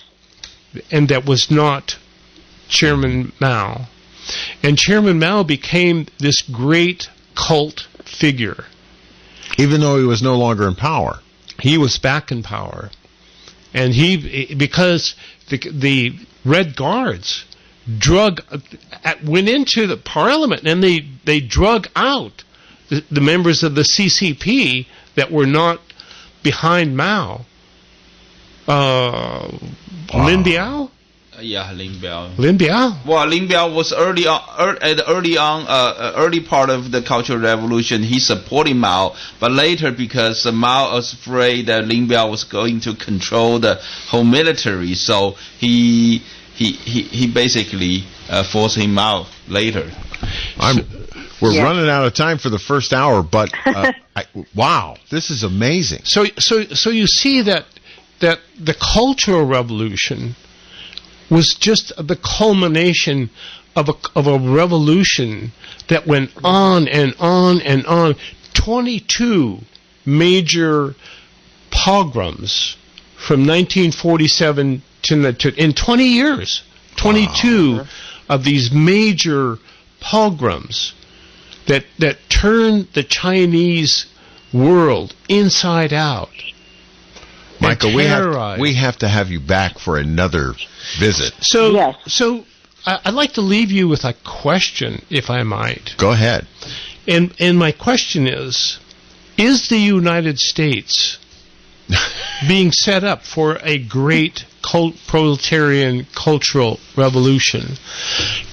And that was not Chairman Mao. And Chairman Mao became this great cult figure. Even though he was no longer in power. He was back in power. And because the Red Guards went into the parliament and they drug out the members of the CCP that were not behind Mao. Lin Biao, Yeah, Lin Biao. Lin Biao? Well, Lin Biao was early part of the Cultural Revolution. He supported Mao, but later because Mao was afraid that Lin Biao was going to control the whole military, so he basically forced him out later. We're running out of time for the first hour, but wow, this is amazing. So you see that the Cultural Revolution was just the culmination of a revolution that went on and on and on. 22 major pogroms from 1947 to in 20 years. 22 of these major pogroms that turned the Chinese world inside out. Michael, we have to have you back for another visit. So I'd like to leave you with a question, if I might. Go ahead. And my question is the United States being set up for a great proletarian cultural revolution?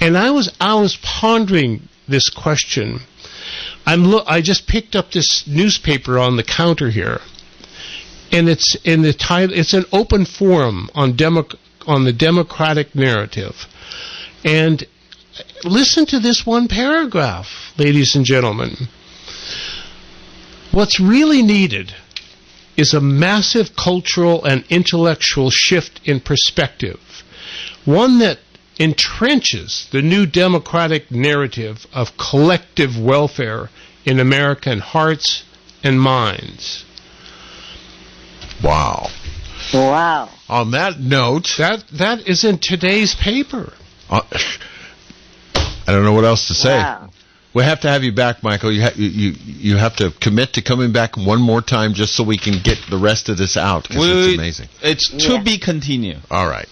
And I was pondering this question. I just picked up this newspaper on the counter here, and it's in the title. It's an open forum on the democratic narrative. And listen to this one paragraph, ladies and gentlemen. What's really needed is a massive cultural and intellectual shift in perspective, one that entrenches the new democratic narrative of collective welfare in American hearts and minds. Wow. On that note, that is in today's paper. I don't know what else to say. Wow. We have to have you back, Michael. You have to commit to coming back one more time just so we can get the rest of this out, because it's amazing. It's to be continued. All right.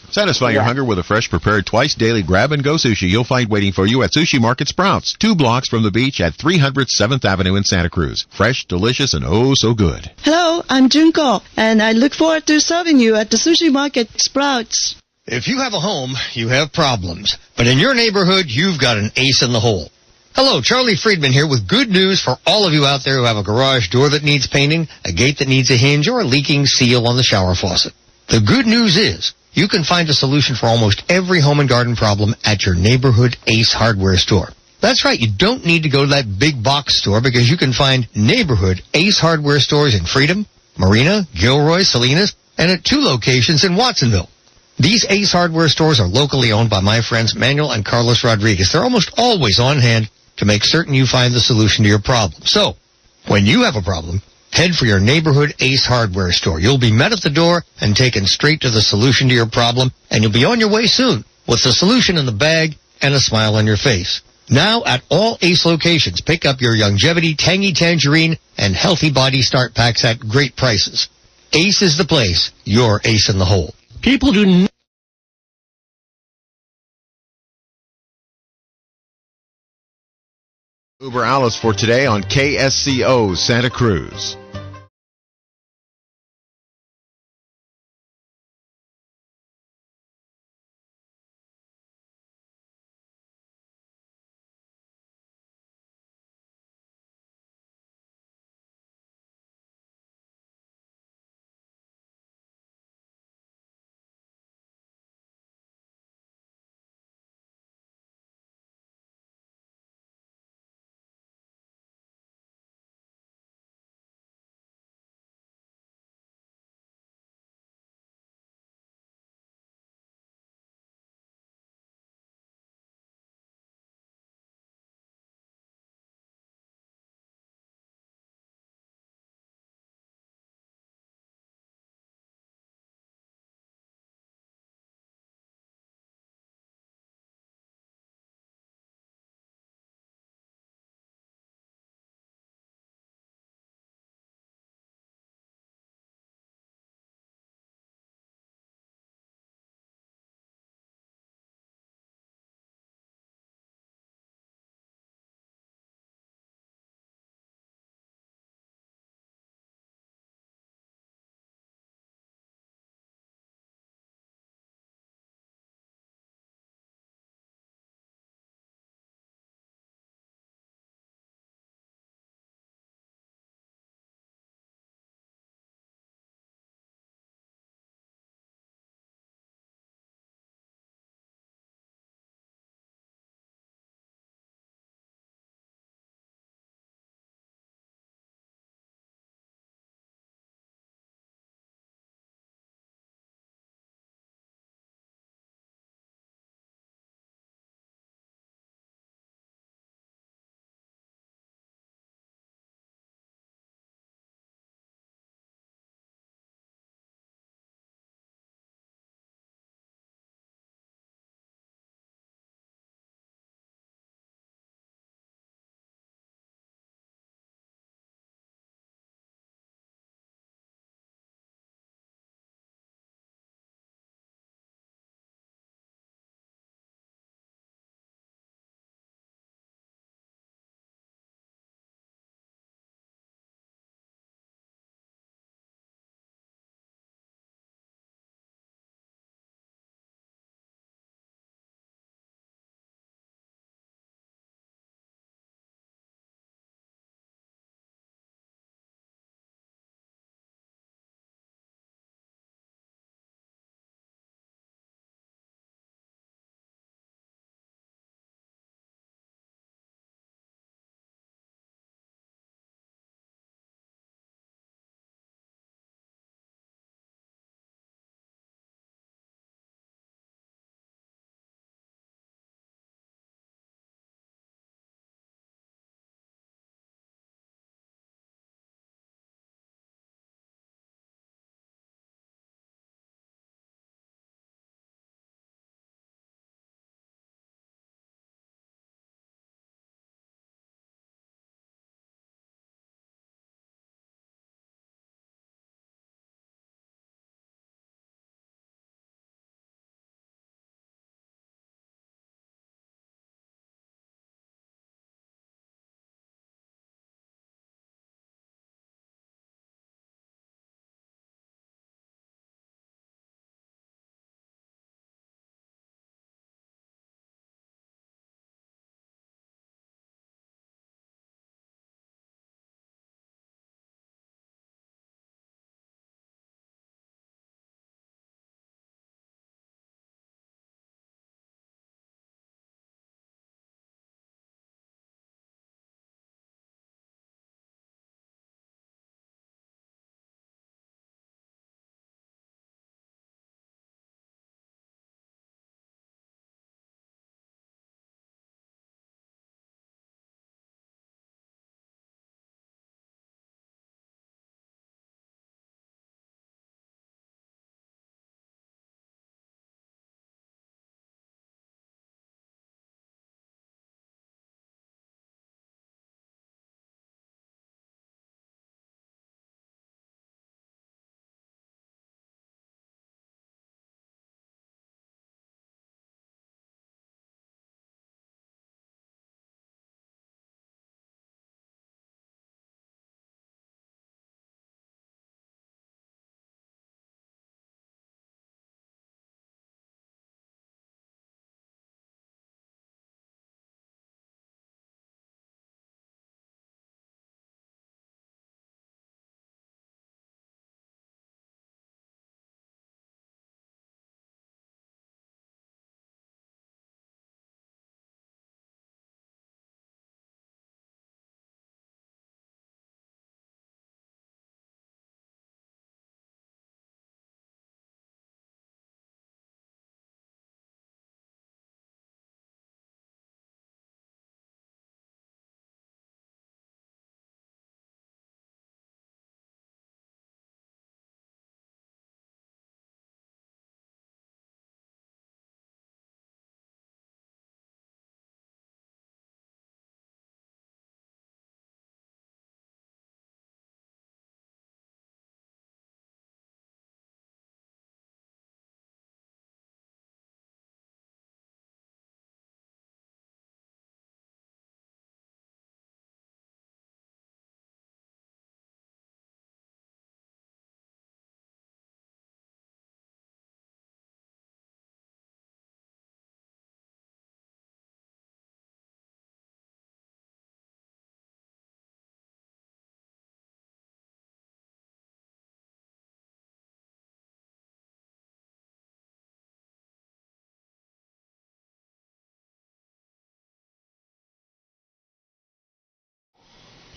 Satisfy your hunger with a fresh, prepared, twice daily grab-and-go sushi you'll find waiting for you at Sushi Market Sprouts, 2 blocks from the beach at 300 7th Avenue in Santa Cruz. Fresh, delicious, and oh so good. Hello, I'm Junko, and I look forward to serving you at the Sushi Market Sprouts. If you have a home, you have problems. But in your neighborhood, you've got an ace in the hole. Hello, Charlie Friedman here with good news for all of you out there who have a garage door that needs painting, a gate that needs a hinge, or a leaking seal on the shower faucet. The good news is you can find a solution for almost every home and garden problem at your neighborhood Ace Hardware store. That's right, you don't need to go to that big box store because you can find neighborhood Ace Hardware stores in Freedom, Marina, Gilroy, Salinas, and at 2 locations in Watsonville. These Ace Hardware stores are locally owned by my friends Manuel and Carlos Rodriguez. They're almost always on hand to make certain you find the solution to your problem. So, when you have a problem, head for your neighborhood Ace Hardware store. You'll be met at the door and taken straight to the solution to your problem, and you'll be on your way soon with the solution in the bag and a smile on your face. Now, at all Ace locations, pick up your Longevity, Tangy Tangerine, and Healthy Body Start Packs at great prices. Ace is the place. You're ace in the hole. People do not Über Alles for today on KSCO Santa Cruz.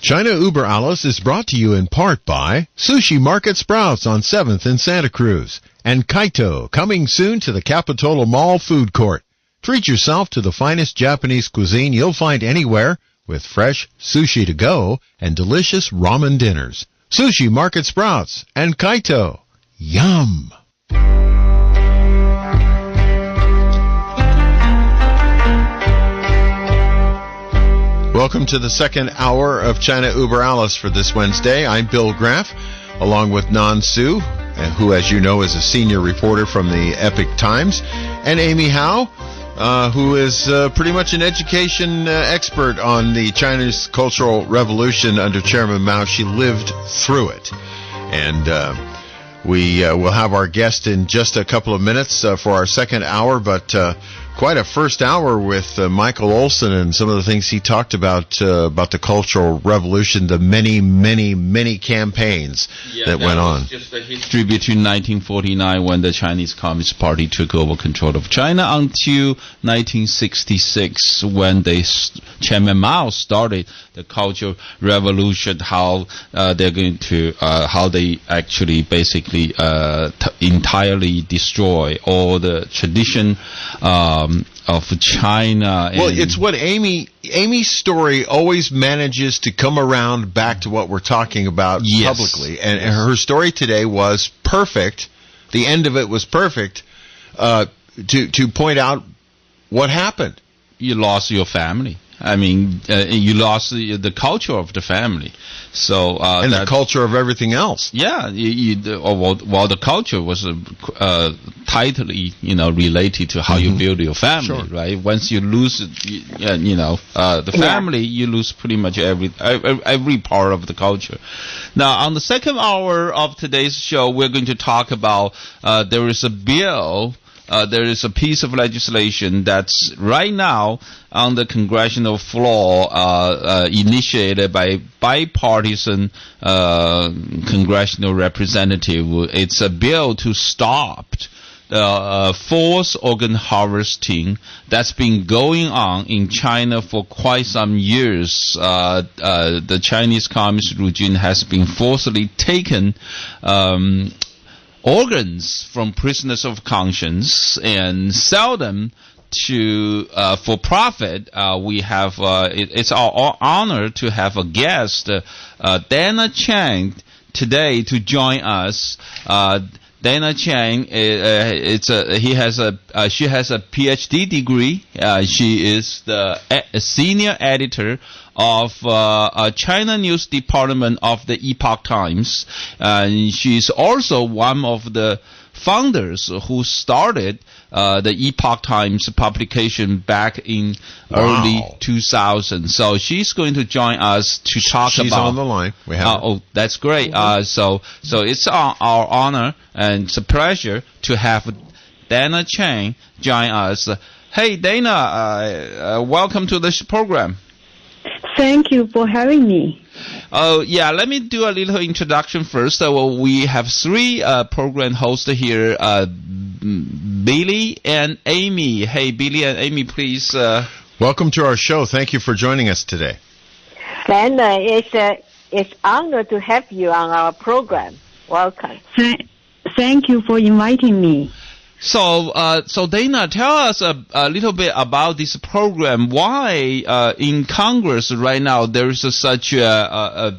China Über Alles is brought to you in part by Sushi Market Sprouts on 7th in Santa Cruz and Kaito, coming soon to the Capitola Mall food court. Treat yourself to the finest Japanese cuisine you'll find anywhere with fresh sushi to go and delicious ramen dinners. Sushi Market Sprouts and Kaito. Yum! Welcome to the second hour of China Über Alles for this Wednesday. I'm Bill Graff, along with Nan Su, who, as you know, is a senior reporter from the Epoch Times, and Amy Howe, who is pretty much an education expert on the Chinese Cultural Revolution under Chairman Mao. She lived through it. And we will have our guest in just a couple of minutes for our second hour, but quite a first hour with Michael Olsen and some of the things he talked about the Cultural Revolution, the many campaigns that went on. Just the history between 1949, when the Chinese Communist Party took over control of China, until 1966, when Chairman Mao started the Cultural Revolution. How they're going to how they actually basically entirely destroy all the tradition of China. Well, it's what Amy's story always manages to come around back to what we're talking about publicly. And her story today was perfect. The end of it was perfect to point out what happened. You lost your family. I mean, you lost the culture of the family. So and the culture of everything else. Yeah, the culture was tightly, related to how you build your family, right? Once you lose, the family, you lose pretty much every part of the culture. Now, on the second hour of today's show, we're going to talk about there is a bill. There is a piece of legislation that's right now on the congressional floor, initiated by bipartisan congressional representative. It's a bill to stop forced organ harvesting that's been going on in China for quite some years. The Chinese Communist regime has been forcibly taken organs from prisoners of conscience and sell them to for profit. We have it's our honor to have a guest, Dana Cheng, today to join us. Dana Cheng, she has a PhD degree. She is the senior editor of China News Department of the Epoch Times. She's also one of the founders who started the Epoch Times publication back in early 2000. So she's going to join us to talk about. She's on the line. We have. Oh, that's great. So it's our honor and it's a pleasure to have Dana Cheng join us. Hey, Dana, welcome to this program. Thank you for having me. Let me do a little introduction first. We have three program hosts here, Billy and Amy. Hey, Billy and Amy, please. Welcome to our show. Thank you for joining us today. And it's honor to have you on our program. Welcome. Thank you for inviting me. So Dana, tell us a little bit about this program. Why in Congress right now there is such a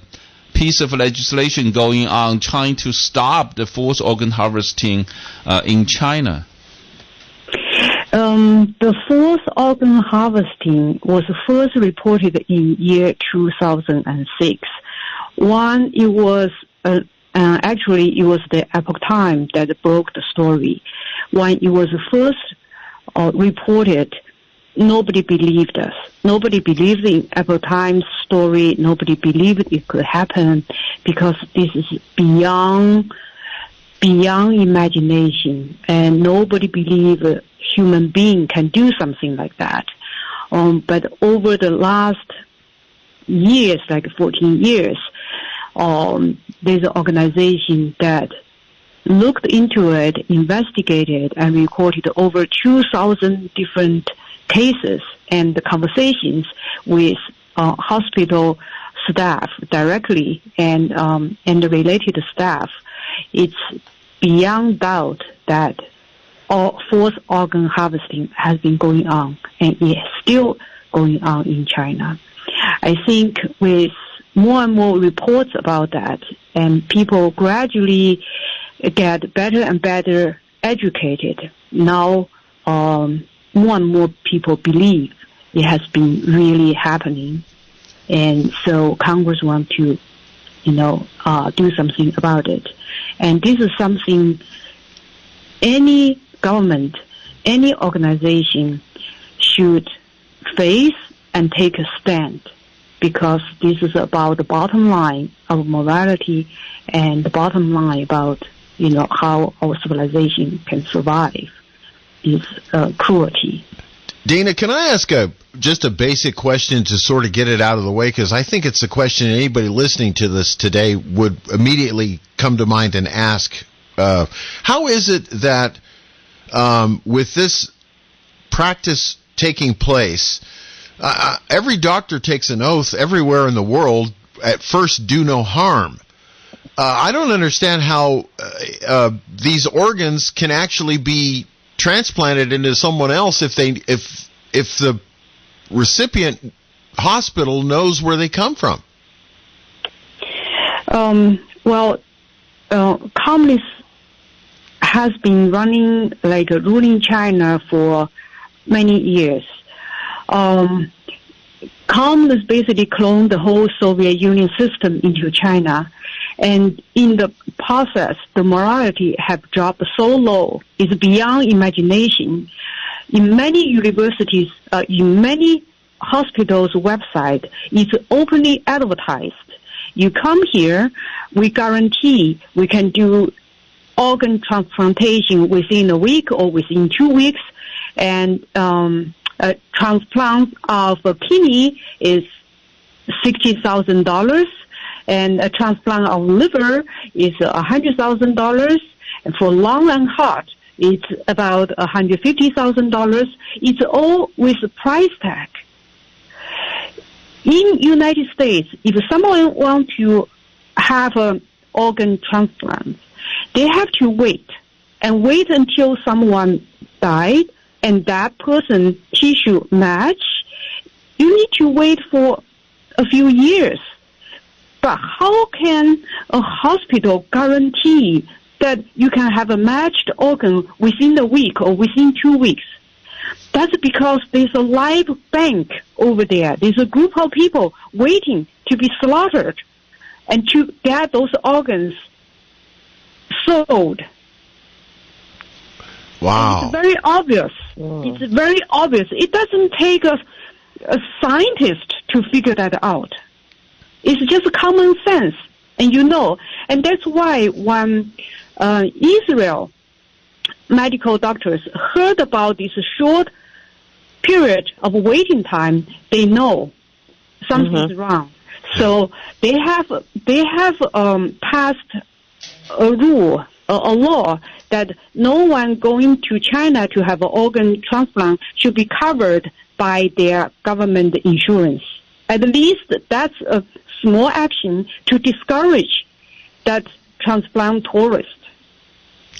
piece of legislation going on trying to stop the forced organ harvesting in China? The forced organ harvesting was first reported in year 2006. One, it was actually it was the Epoch Times that broke the story. When it was first reported, nobody believed us. Nobody believed in Epoch Times story. Nobody believed it could happen because this is beyond imagination, and nobody believed a human being can do something like that. But over the last years, like 14 years, there's an organization that looked into it, investigated, and recorded over 2,000 different cases and conversations with hospital staff directly and the related staff, it's beyond doubt that forced organ harvesting has been going on and is still going on in China. I think with more and more reports about that, and people gradually get better and better educated, now more and more people believe it has been really happening. And so Congress want to, do something about it. And this is something any government, any organization should face and take a stand, because this is about the bottom line of morality and the bottom line about, how our civilization can survive this cruelty. Dana, can I ask just a basic question to sort of get it out of the way? Because I think it's a question anybody listening to this today would immediately come to mind and ask. How is it that with this practice taking place, every doctor takes an oath everywhere in the world, at first do no harm? I don't understand how these organs can actually be transplanted into someone else if the recipient hospital knows where they come from. Communists has been running ruling China for many years. Communists basically cloned the whole Soviet Union system into China, and in the process, the morality have dropped so low, it's beyond imagination. In many universities, in many hospitals' website, it's openly advertised. You come here, we guarantee we can do organ transplantation within a week or within 2 weeks, and a transplant of a kidney is $60,000, and a transplant of liver is $100,000, and for lung and heart, it's about $150,000. It's all with a price tag. In United States, if someone wants to have an organ transplant, they have to wait until someone died and that person tissue match. You need to wait for a few years. But how can a hospital guarantee that you can have a matched organ within a week or within 2 weeks? That's because there's a live bank over there. There's a group of people waiting to be slaughtered and to get those organs sold. Wow. And it's very obvious. It's very obvious. It doesn't take a scientist to figure that out. It's just common sense, and that's why when Israel medical doctors heard about this short period of waiting time, they know something is wrong. So they have passed a rule, a law that no one going to China to have an organ transplant should be covered by their government insurance. At least that's a small action to discourage that transplant tourist.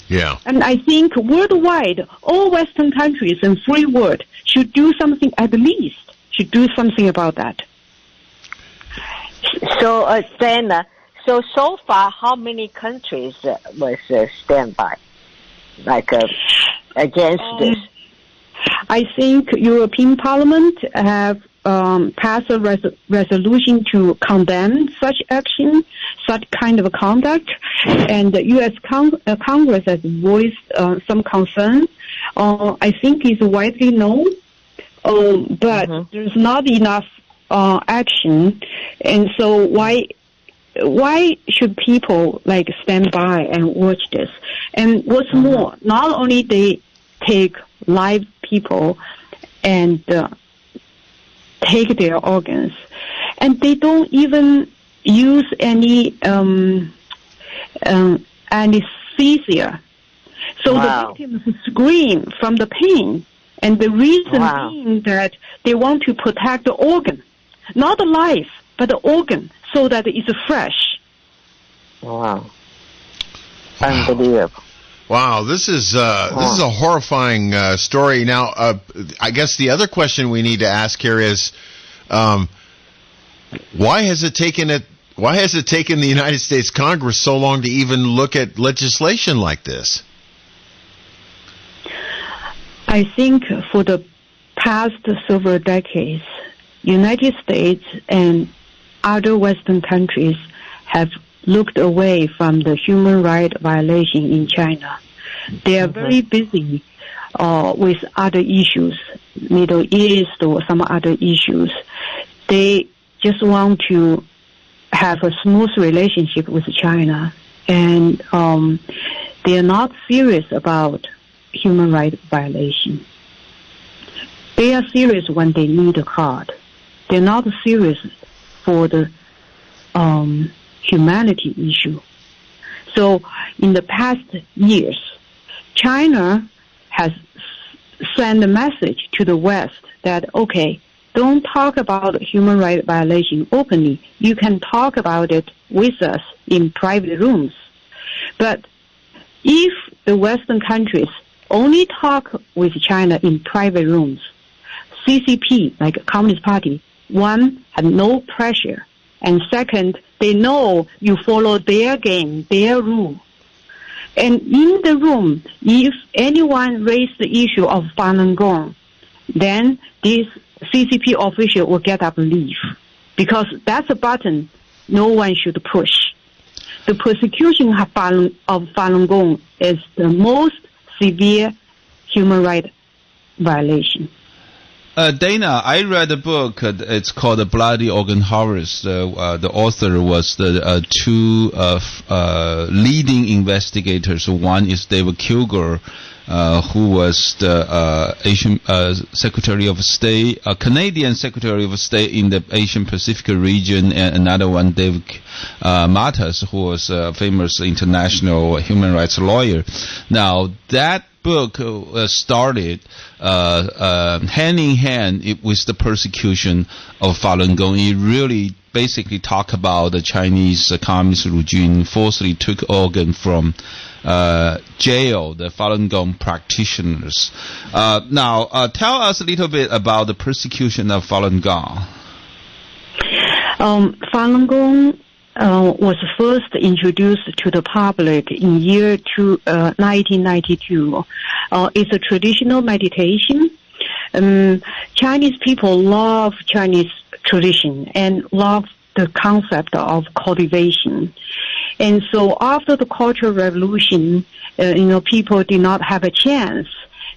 Yeah. And I think worldwide, all Western countries and free world should do something, at least, should do something about that. So, Dana, so far, how many countries was stand by, against this? I think European Parliament have passed a resolution to condemn such action, such kind of conduct, and the U.S. Congress has voiced some concern. I think it's widely known, but there's not enough action, and so why should people stand by and watch this? And what's more, not only they take live people and take their organs, and they don't even use any anesthesia. So the victims scream from the pain, and the reason being that they want to protect the organ, not the life. but the organ, so that it's fresh. Wow. Unbelievable. Wow, this is a horrifying story. Now, I guess the other question we need to ask here is, why has it taken the United States Congress so long to even look at legislation like this? I think for the past several decades, United States and other Western countries have looked away from the human rights violation in China. They are very busy with other issues, Middle East or some other issues. They just want to have a smooth relationship with China, and they are not serious about human rights violation. They are serious when they need a card. They're not serious for the humanity issue. So in the past years, China has sent a message to the West that, okay, don't talk about human rights violation openly. You can talk about it with us in private rooms. But if the Western countries only talk with China in private rooms, CCP, like Communist Party, one, had no pressure, and second, they know you follow their game, their rule. And in the room, if anyone raised the issue of Falun Gong, then this CCP official will get up and leave, because that's a button no one should push. The persecution of Falun Gong is the most severe human rights violation. Dana, I read a book. It's called "The Bloody Organ Harvest." The author was the two leading investigators. One is David Kilgore, who was the Asian Secretary of State, Canadian Secretary of State in the Asian Pacific region, and another one, David Matas, who was a famous international human rights lawyer. Now, that book started hand in hand with the persecution of Falun Gong. It really basically talked about the Chinese communist regime forcibly took organ from jail, the Falun Gong practitioners. Now, tell us a little bit about the persecution of Falun Gong. Falun Gong was first introduced to the public in year 1992. It's a traditional meditation. Chinese people love Chinese tradition and love the concept of cultivation. And so after the Cultural Revolution, people did not have a chance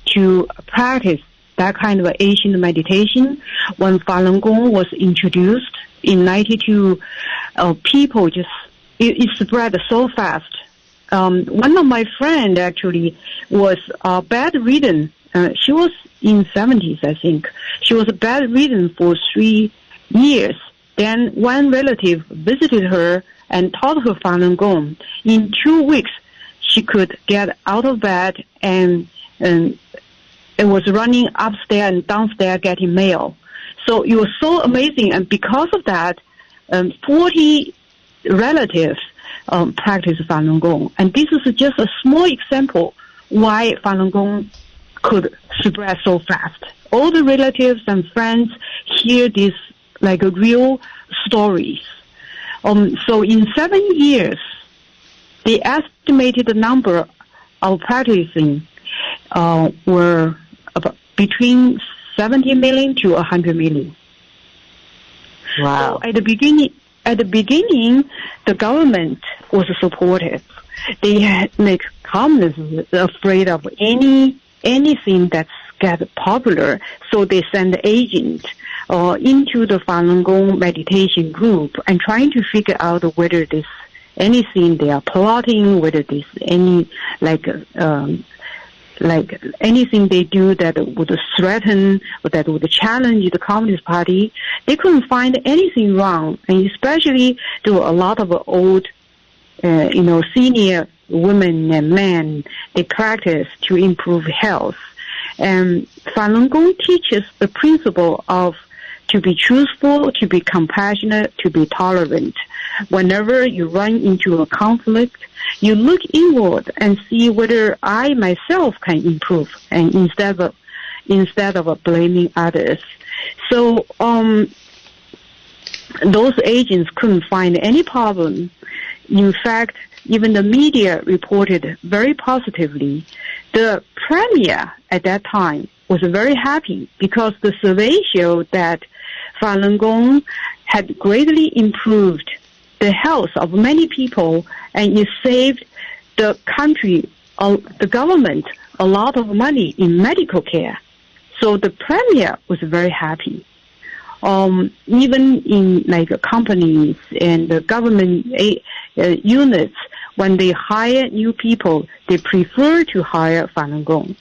to practice that kind of Asian meditation. When Falun Gong was introduced in 92, people it spread so fast. One of my friends actually was bedridden. She was in 70s, I think. She was bedridden for 3 years. Then one relative visited her and taught her Falun Gong. In 2 weeks, she could get out of bed and it was running upstairs and downstairs getting mail. So it was so amazing, and because of that, 40 relatives practice Falun Gong. And this is just a small example why Falun Gong could spread so fast. All the relatives and friends hear these like real stories. So in 7 years, the estimated number of practicing were about between 70 million to 100 million. Wow. So at the beginning, the government was supportive. They had make communists afraid of anything that's get popular, so they send agents into the Falun Gong meditation group and trying to figure out whether there's anything they are plotting, whether there's any like anything they do that would threaten or that would challenge the Communist Party. They couldn't find anything wrong, and especially there were a lot of old, senior women and men. They practice to improve health. And Falun Gong teaches the principle of to be truthful, to be compassionate, to be tolerant. Whenever you run into a conflict, you look inward and see whether I myself can improve, and instead of blaming others. So those agents couldn't find any problem. In fact, even the media reported very positively. The premier at that time was very happy because the survey showed that Falun Gong had greatly improved the health of many people, and it saved the country, the government, a lot of money in medical care. So the premier was very happy. Even in like companies and the government units, when they hire new people, they prefer to hire Falun Gong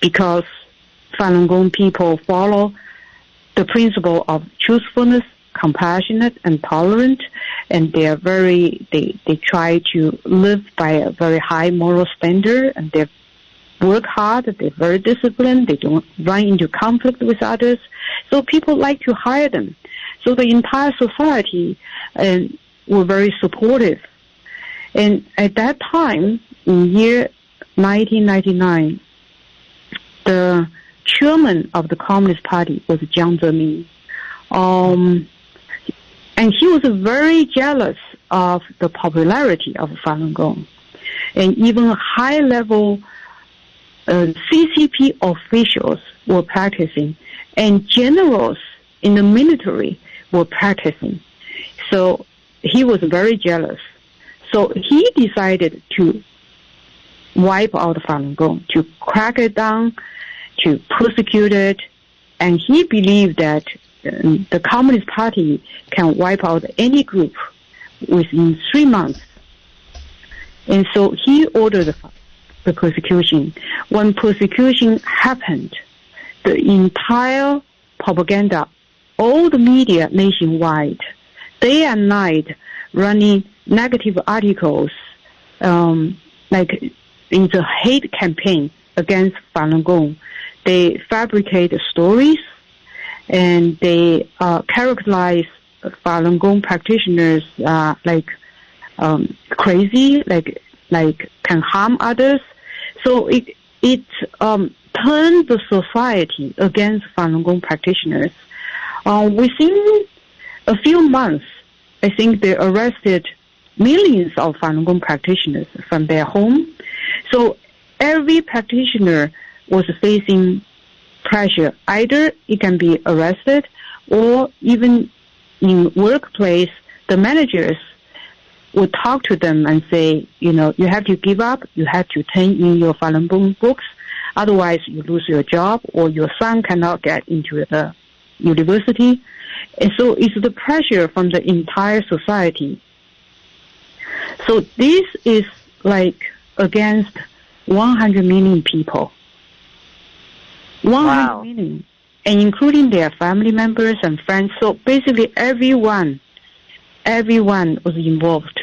because Falun Gong people follow the principle of truthfulness, compassionate, and tolerant, and they are they try to live by a very high moral standard, and they work hard, they're very disciplined, they don't run into conflict with others, so people like to hire them. So the entire society were very supportive. And at that time, in year 1999, the chairman of the Communist Party was Jiang Zemin. And he was very jealous of the popularity of Falun Gong. And even high-level CCP officials were practicing, and generals in the military were practicing. So he was very jealous. So he decided to wipe out Falun Gong, to crack it down, to persecute it, and he believed that the Communist Party can wipe out any group within 3 months. And so he ordered the persecution. When persecution happened, the entire propaganda, all the media nationwide, day and night running negative articles, like it's a hate campaign against Falun Gong. They fabricate stories and they characterize Falun Gong practitioners like crazy, like can harm others. So it turned the society against Falun Gong practitioners. Within a few months, I think they arrested millions of Falun Gong practitioners from their home. So every practitioner was facing pressure. Either it can be arrested, or even in workplace, the managers would talk to them and say, you have to give up, you have to turn in your Falun Gong books, otherwise you lose your job, or your son cannot get into the university. And so it's the pressure from the entire society. So this is like against 100 million people. 100 million, and including their family members and friends. So basically everyone was involved.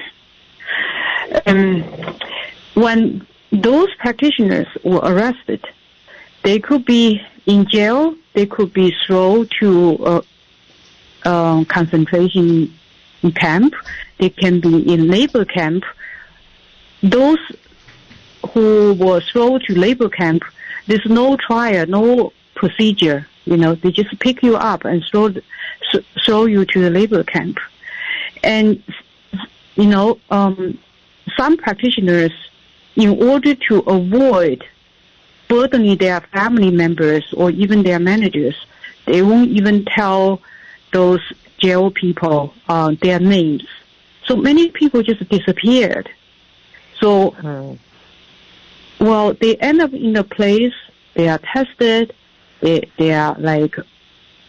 When those practitioners were arrested, they could be in jail, they could be thrown to a concentration camp, they can be in labor camp. Those who were thrown to labor camp, there's no trial, no procedure. They just pick you up and throw you to the labor camp. And, some practitioners, in order to avoid burdening their family members or even their managers, they won't even tell those jail people their names. So many people just disappeared. So, well, they end up in a place, they are tested, they are like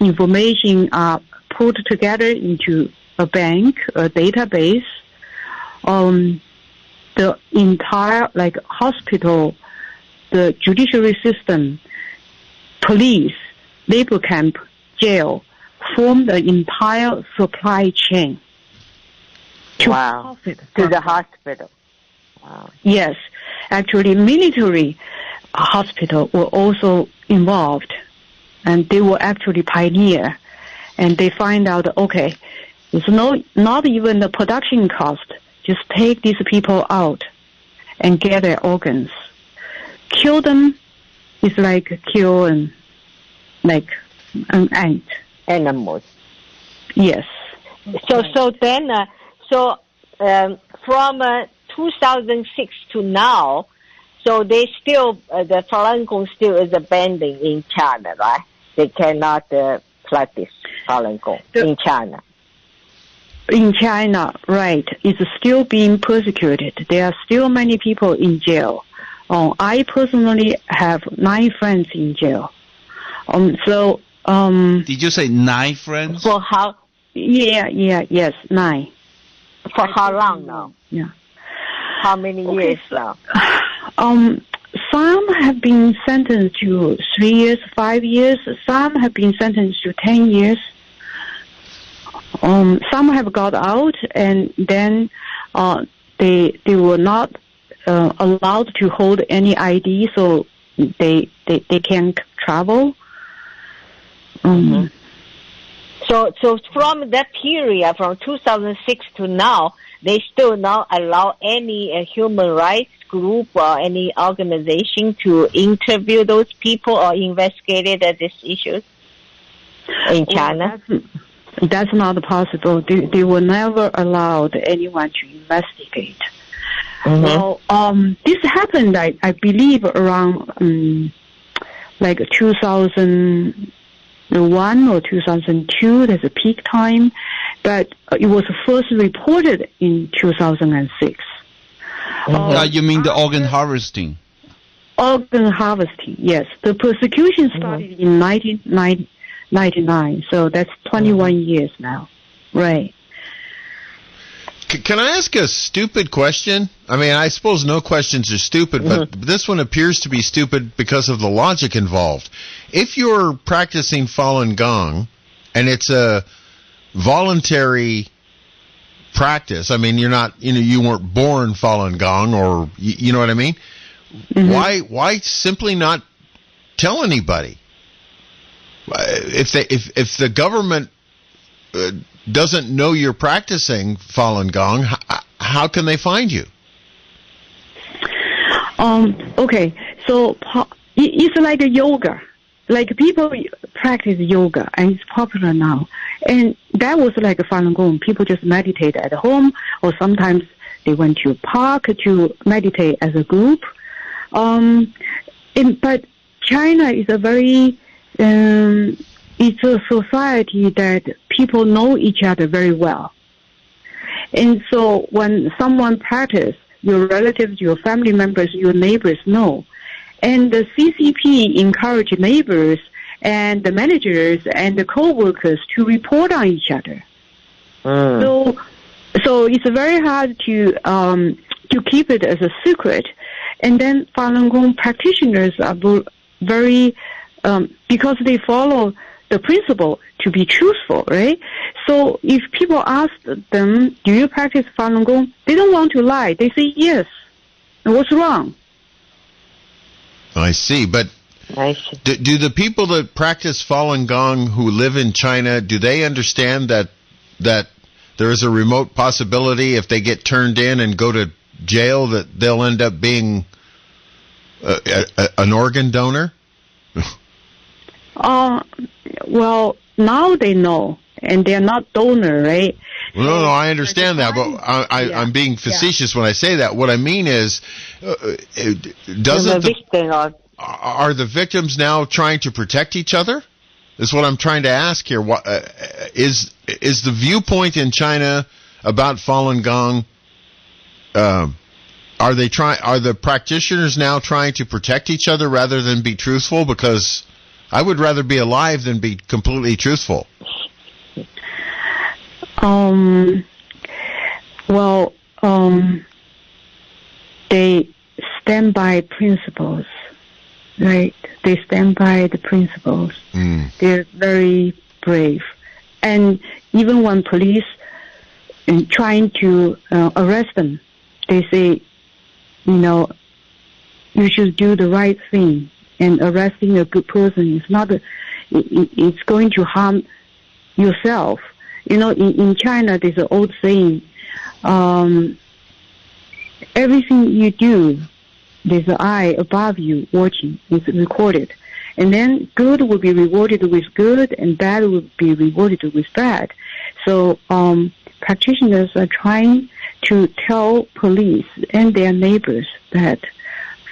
information are put together into a bank, a database. The entire hospital, the judiciary system, police, labor camp, jail, form the entire supply chain to profit to the hospital. Wow. Yes, actually, military hospital were also involved, and they were actually pioneer. and they find out, okay, it's not even the production cost. Just take these people out and get their organs. Kill them is like kill an ant. Animals. Yes. So then, from 2006 to now, so they still, the Falun Gong still is abandoned in China, right? They cannot practice Falun Gong in China. In China, right, it's still being persecuted. There are still many people in jail. I personally have 9 friends in jail. Did you say 9 friends? For how? Yes, 9. For how long now? Yeah. How many years now? Some have been sentenced to 3 years, 5 years. Some have been sentenced to 10 years. Some have got out, and then they were not allowed to hold any ID, so they can't travel. So from that period, from 2006 to now, they still not allow any human rights group or any organization to interview those people or investigate these issues in China? Well, that's not possible. They were never allowed anyone to investigate. Well, this happened, I believe, around like 2001 or 2002. There's a peak time, but it was first reported in 2006. You mean the organ harvesting? Organ harvesting, yes. The persecution started in 1999, so that's 21 years now. Right. Can I ask a stupid question? I mean, I suppose no questions are stupid, but this one appears to be stupid because of the logic involved. If you're practicing Falun Gong and it's a voluntary practice, I mean, you're not, you weren't born Falun Gong, or you know what I mean? Why simply not tell anybody? If the government doesn't know you're practicing Falun Gong, how can they find you? Okay, so it's like a yoga. Like people practice yoga, and it's popular now. And that was like a Falun Gong. People just meditate at home, or sometimes they went to a park to meditate as a group. But China is a very it's a society that people know each other very well. And so when someone practices, your relatives, your family members, your neighbors know. And the CCP encourage neighbors and the managers and the co-workers to report on each other. So it's very hard to keep it as a secret. And then Falun Gong practitioners are very, because they follow the principle to be truthful, right? So if people ask them, do you practice Falun Gong? They don't want to lie. They say yes. And what's wrong? I see, but do the people that practice Falun Gong who live in China, do they understand that there is a remote possibility if they get turned in and go to jail that they'll end up being an organ donor? Well, now they know, and they're not donor, right? Well, no, I understand that, but I'm being facetious when I say that. What I mean is, are the victims now trying to protect each other? Is what I'm trying to ask here. What is the viewpoint in China about Falun Gong? Are the practitioners now trying to protect each other rather than be truthful? Because I would rather be alive than be completely truthful. They stand by principles, right? They stand by the principles. They're very brave. And even when police trying to arrest them, they say, you should do the right thing. And arresting a good person is not it's going to harm yourself. In China, there's an old saying, everything you do, there's an eye above you watching, it's recorded. And then good will be rewarded with good, and bad will be rewarded with bad. So practitioners are trying to tell police and their neighbors that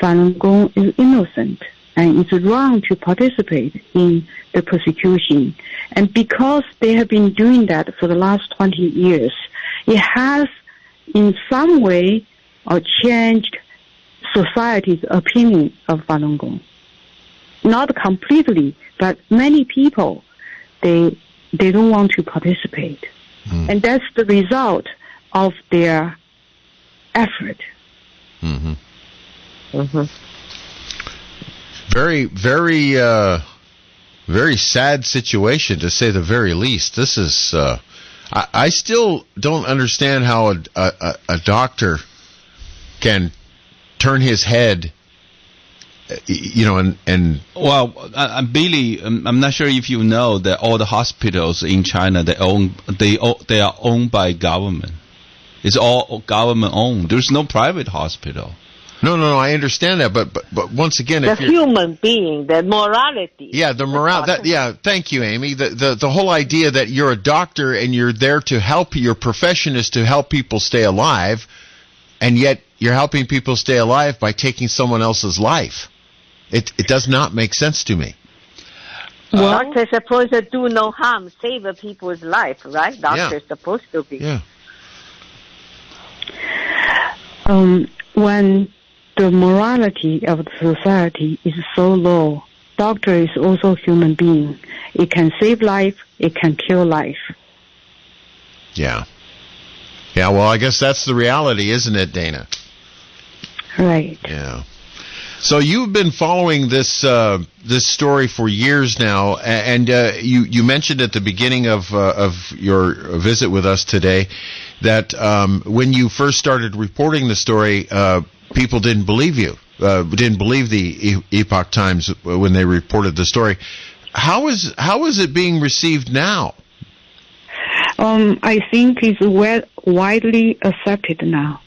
Falun Gong is innocent and it's wrong to participate in the persecution. And because they have been doing that for the last 20 years, it has in some way changed society's opinion of Falun Gong. Not completely, but many people, they don't want to participate. And that's the result of their effort. Mm-hmm. Mm-hmm. Very, very, very sad situation, to say the very least. This is, I still don't understand how a doctor can turn his head, and well, Billy, I'm not sure if you know that all the hospitals in China they are owned by government. It's all government owned. There's no private hospital. No, I understand that, but once again, the if you're, human being, the morality. Yeah, the morale. Thank you, Amy. The whole idea that you're a doctor and you're there to help. Your profession is to help people stay alive, and yet you're helping people stay alive by taking someone else's life. It does not make sense to me. Well, doctors supposed to do no harm, save a people's life, right? Doctors supposed to be. Yeah. When the morality of the society is so low, doctor is also a human being. It can save life, it can kill life. Yeah. Yeah, well, I guess that's the reality, isn't it, Dana? Right. Yeah. So you've been following this story for years now, and you mentioned at the beginning of your visit with us today that when you first started reporting the story, people didn't believe you, didn't believe the Epoch Times when they reported the story. How is it being received now? I think it's widely accepted now.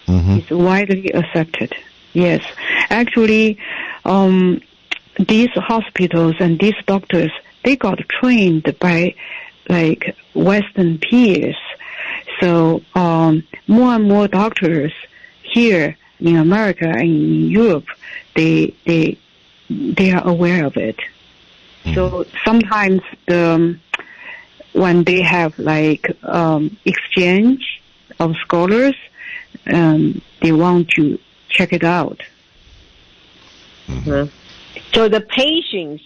Mm-hmm. It's widely accepted. Yes, actually, these hospitals and these doctors, they got trained by like Western peers. So more and more doctors here in America and in Europe, they are aware of it. Mm-hmm. So sometimes when they have like exchange of scholars, they want to check it out. Mm-hmm. So the patients,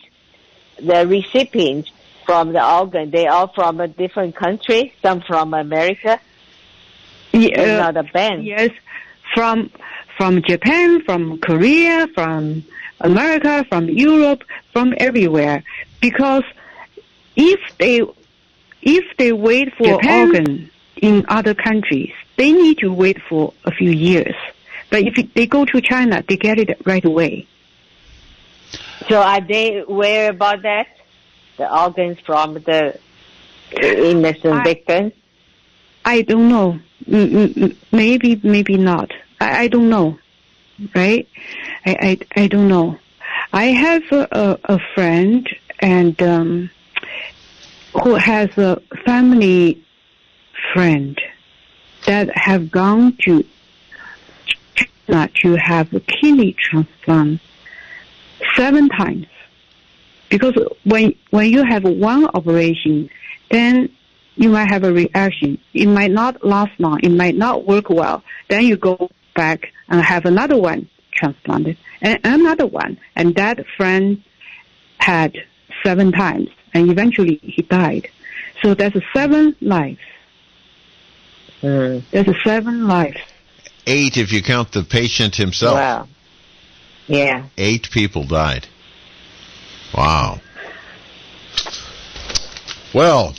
the recipients from the organ, they are from a different country, some from America? Not a band. Yes, from Japan, from Korea, from America, from Europe, from everywhere. Because if they wait for organ in other countries, they need to wait for a few years. But if they go to China, they get it right away. So are they aware about that? The organs from the innocent victims? I don't know. Maybe not. I don't know. Right? I don't know. I have a friend and who has a family friend that have gone to China to have a kidney transplant 7 times. Because when you have one operation, then you might have a reaction. It might not last long. It might not work well. Then you go back and have another one transplanted and another one. And that friend had 7 times, and eventually he died. So that's 7 lives. That's 7 lives. 8 if you count the patient himself. Wow. Yeah. 8 people died. Wow. Well,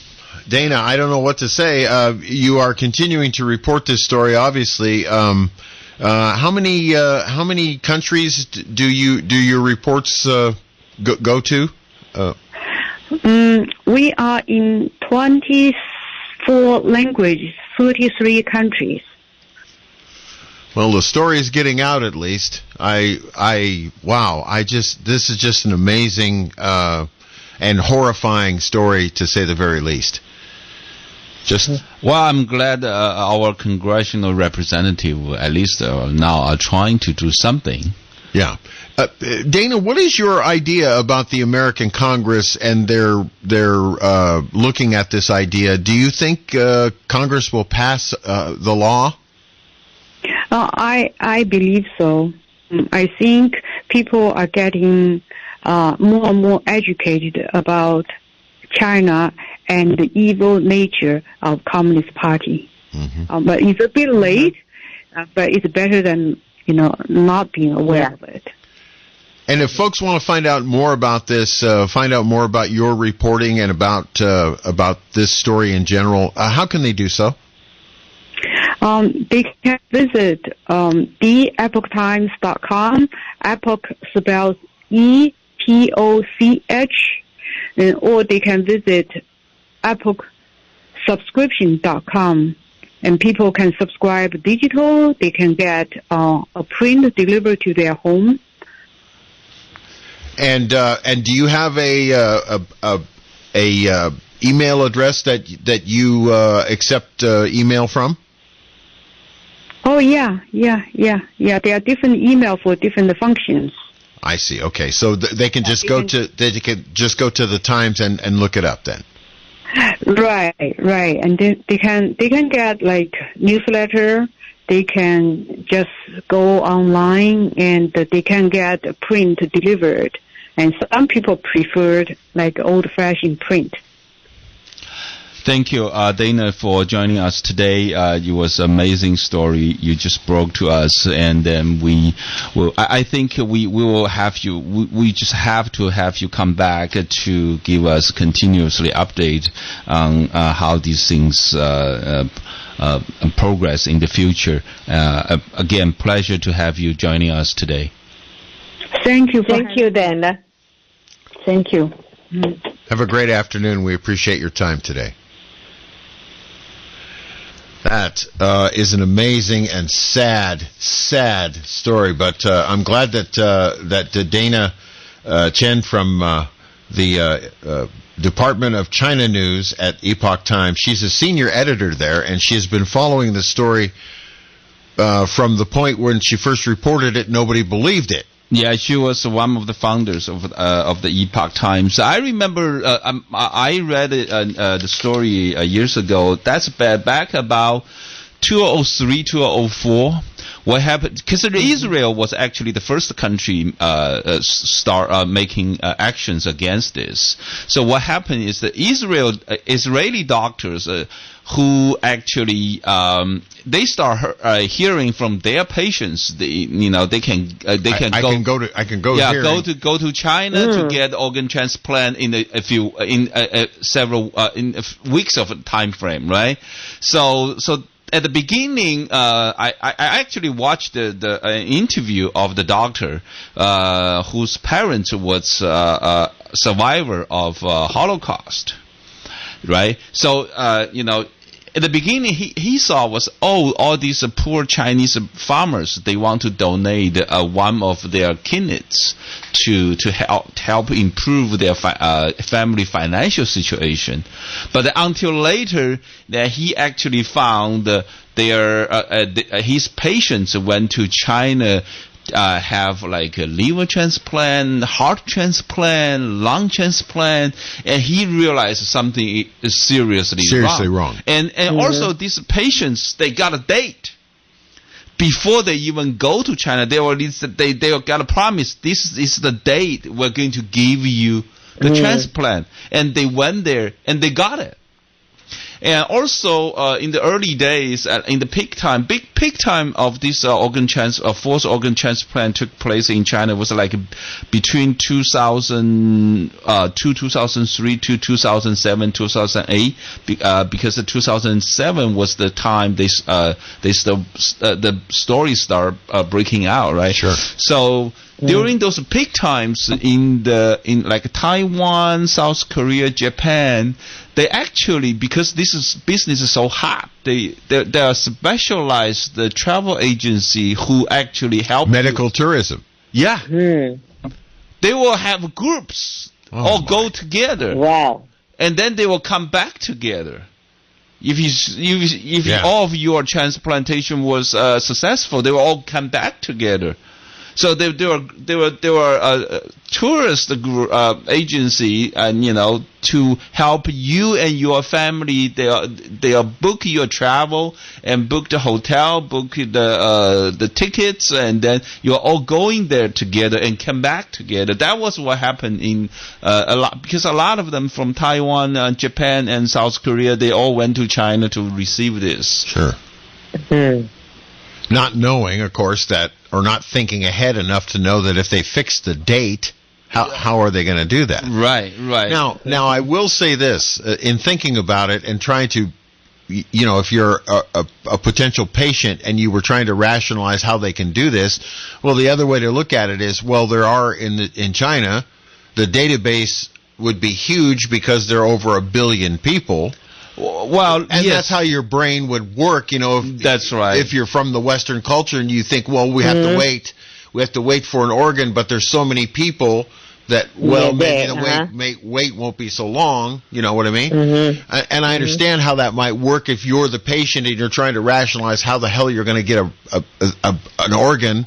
Dana, I don't know what to say. You are continuing to report this story, obviously. How many countries do your reports go to? We are in 24 languages, 33 countries. Well, the story is getting out at least. This is just an amazing and horrifying story, to say the very least. Well, I'm glad our congressional representative, at least now, are trying to do something. Yeah. Dana, what is your idea about the American Congress and their looking at this idea? Do you think Congress will pass the law? I believe so. I think people are getting more and more educated about China and the evil nature of Communist Party. Mm-hmm. But it's a bit late, but it's better than not being aware of it. And if folks want to find out more about this, find out more about your reporting and about this story in general, how can they do so? They can visit theepochtimes.com. Epoch spells EPOCH, or they can visit epochsubscription.com. And people can subscribe digital. They can get a print delivered to their home. And do you have a email address that you accept email from? Oh yeah. There are different email for different functions. I see. Okay, so they can just go to the Times and look it up then. Right, and they can get like newsletter. They can just go online and they can get a print delivered. And some people preferred like old-fashioned print. Thank you, Dana, for joining us today. It was an amazing story you just broke to us, and then I think we will have you. We just have to have you come back to give us continuously update on how these things progress in the future. Again, pleasure to have you joining us today. Thank you, Dana. Thank you. Have a great afternoon. We appreciate your time today. That is an amazing and sad story, but I'm glad that Dana Cheng from the Department of China News at Epoch Times, she's a senior editor there, and she has been following the story from the point when she first reported it. Nobody believed it. Yeah, she was one of the founders of the Epoch Times. I remember I read the story years ago. That's back about 2003, 2004. What happened? Because Israel was actually the first country start making actions against this. So what happened is that Israeli doctors who actually they start hearing from their patients. I can go to China to get organ transplant in several weeks of a time frame, right? So at the beginning, I actually watched the interview of the doctor whose parents was a survivor of Holocaust, right? So at the beginning, he saw was all these poor Chinese farmers, they want to donate one of their kidneys to help improve their family financial situation. But until later, that he actually found his patients went to China. Have like a liver transplant, heart transplant, lung transplant, and he realized something is seriously wrong. And also these patients, they got a date before they even go to China. They got a promise. This is the date we're going to give you the transplant, and they went there and they got it. And also in the early days, in the peak time, big peak time of this forced organ transplant took place in China was like between 2003 to 2007, 2008, because the 2007 was the time the story started breaking out, right? Sure. So during those peak times in like Taiwan, South Korea, Japan, they actually, because this business is so hot, they are specialized travel agency who actually help medical tourism. Yeah. They will have groups all go together. Wow. And then they will come back together. If all of your transplantation was successful, they will all come back together. So they were tourist agency, and to help you and your family. They book your travel and book the hotel, book the tickets, and then you're all going there together and come back together. That was what happened in because a lot of them from Taiwan, Japan, and South Korea, they all went to China to receive this. Sure. Not knowing, of course, that, or not thinking ahead enough to know that if they fix the date, how are they going to do that? Right. Now I will say this, in thinking about it and trying to, if you're a potential patient and you were trying to rationalize how they can do this, well, the other way to look at it is, well, there are in China, the database would be huge because there are over 1 billion people. Well, and that's how your brain would work, that's right. If you're from the Western culture and you think, well, we have to wait for an organ, but there's so many people that, maybe the wait won't be so long. You know what I mean? And I understand how that might work if you're the patient and you're trying to rationalize how the hell you're going to get an organ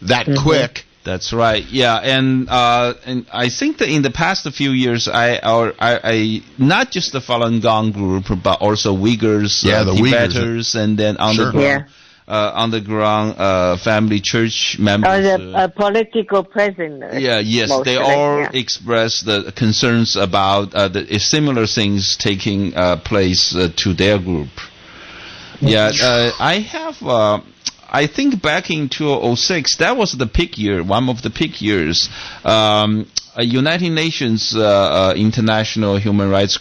that quick. That's right. Yeah, and I think that in the past few years, I not just the Falun Gong group, but also Uyghurs, the Tibeters, and then underground family church members. The political prisoners. Yes, they all expressed the concerns about the similar things taking place to their group. I have. I think back in 2006, that was the peak year, one of the peak years. United Nations International Human Rights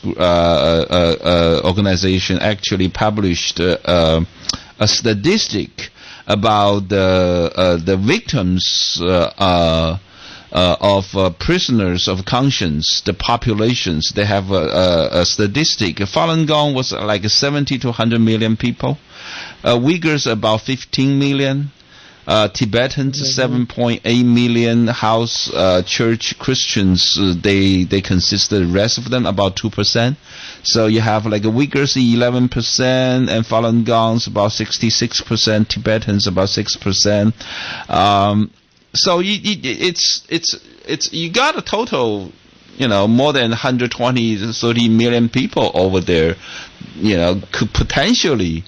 Organization actually published a statistic about the victims of prisoners of conscience, the populations. They have a statistic. Falun Gong was like 70 to 100 million people. Uyghurs about 15 million. Tibetans 7.8 million. House church Christians, they consist the rest of them about 2%. So you have like Uyghurs 11% and Falun Gongs about 66%. Tibetans about 6%. So it's you got a total, more than 120 to 30 million people over there, could potentially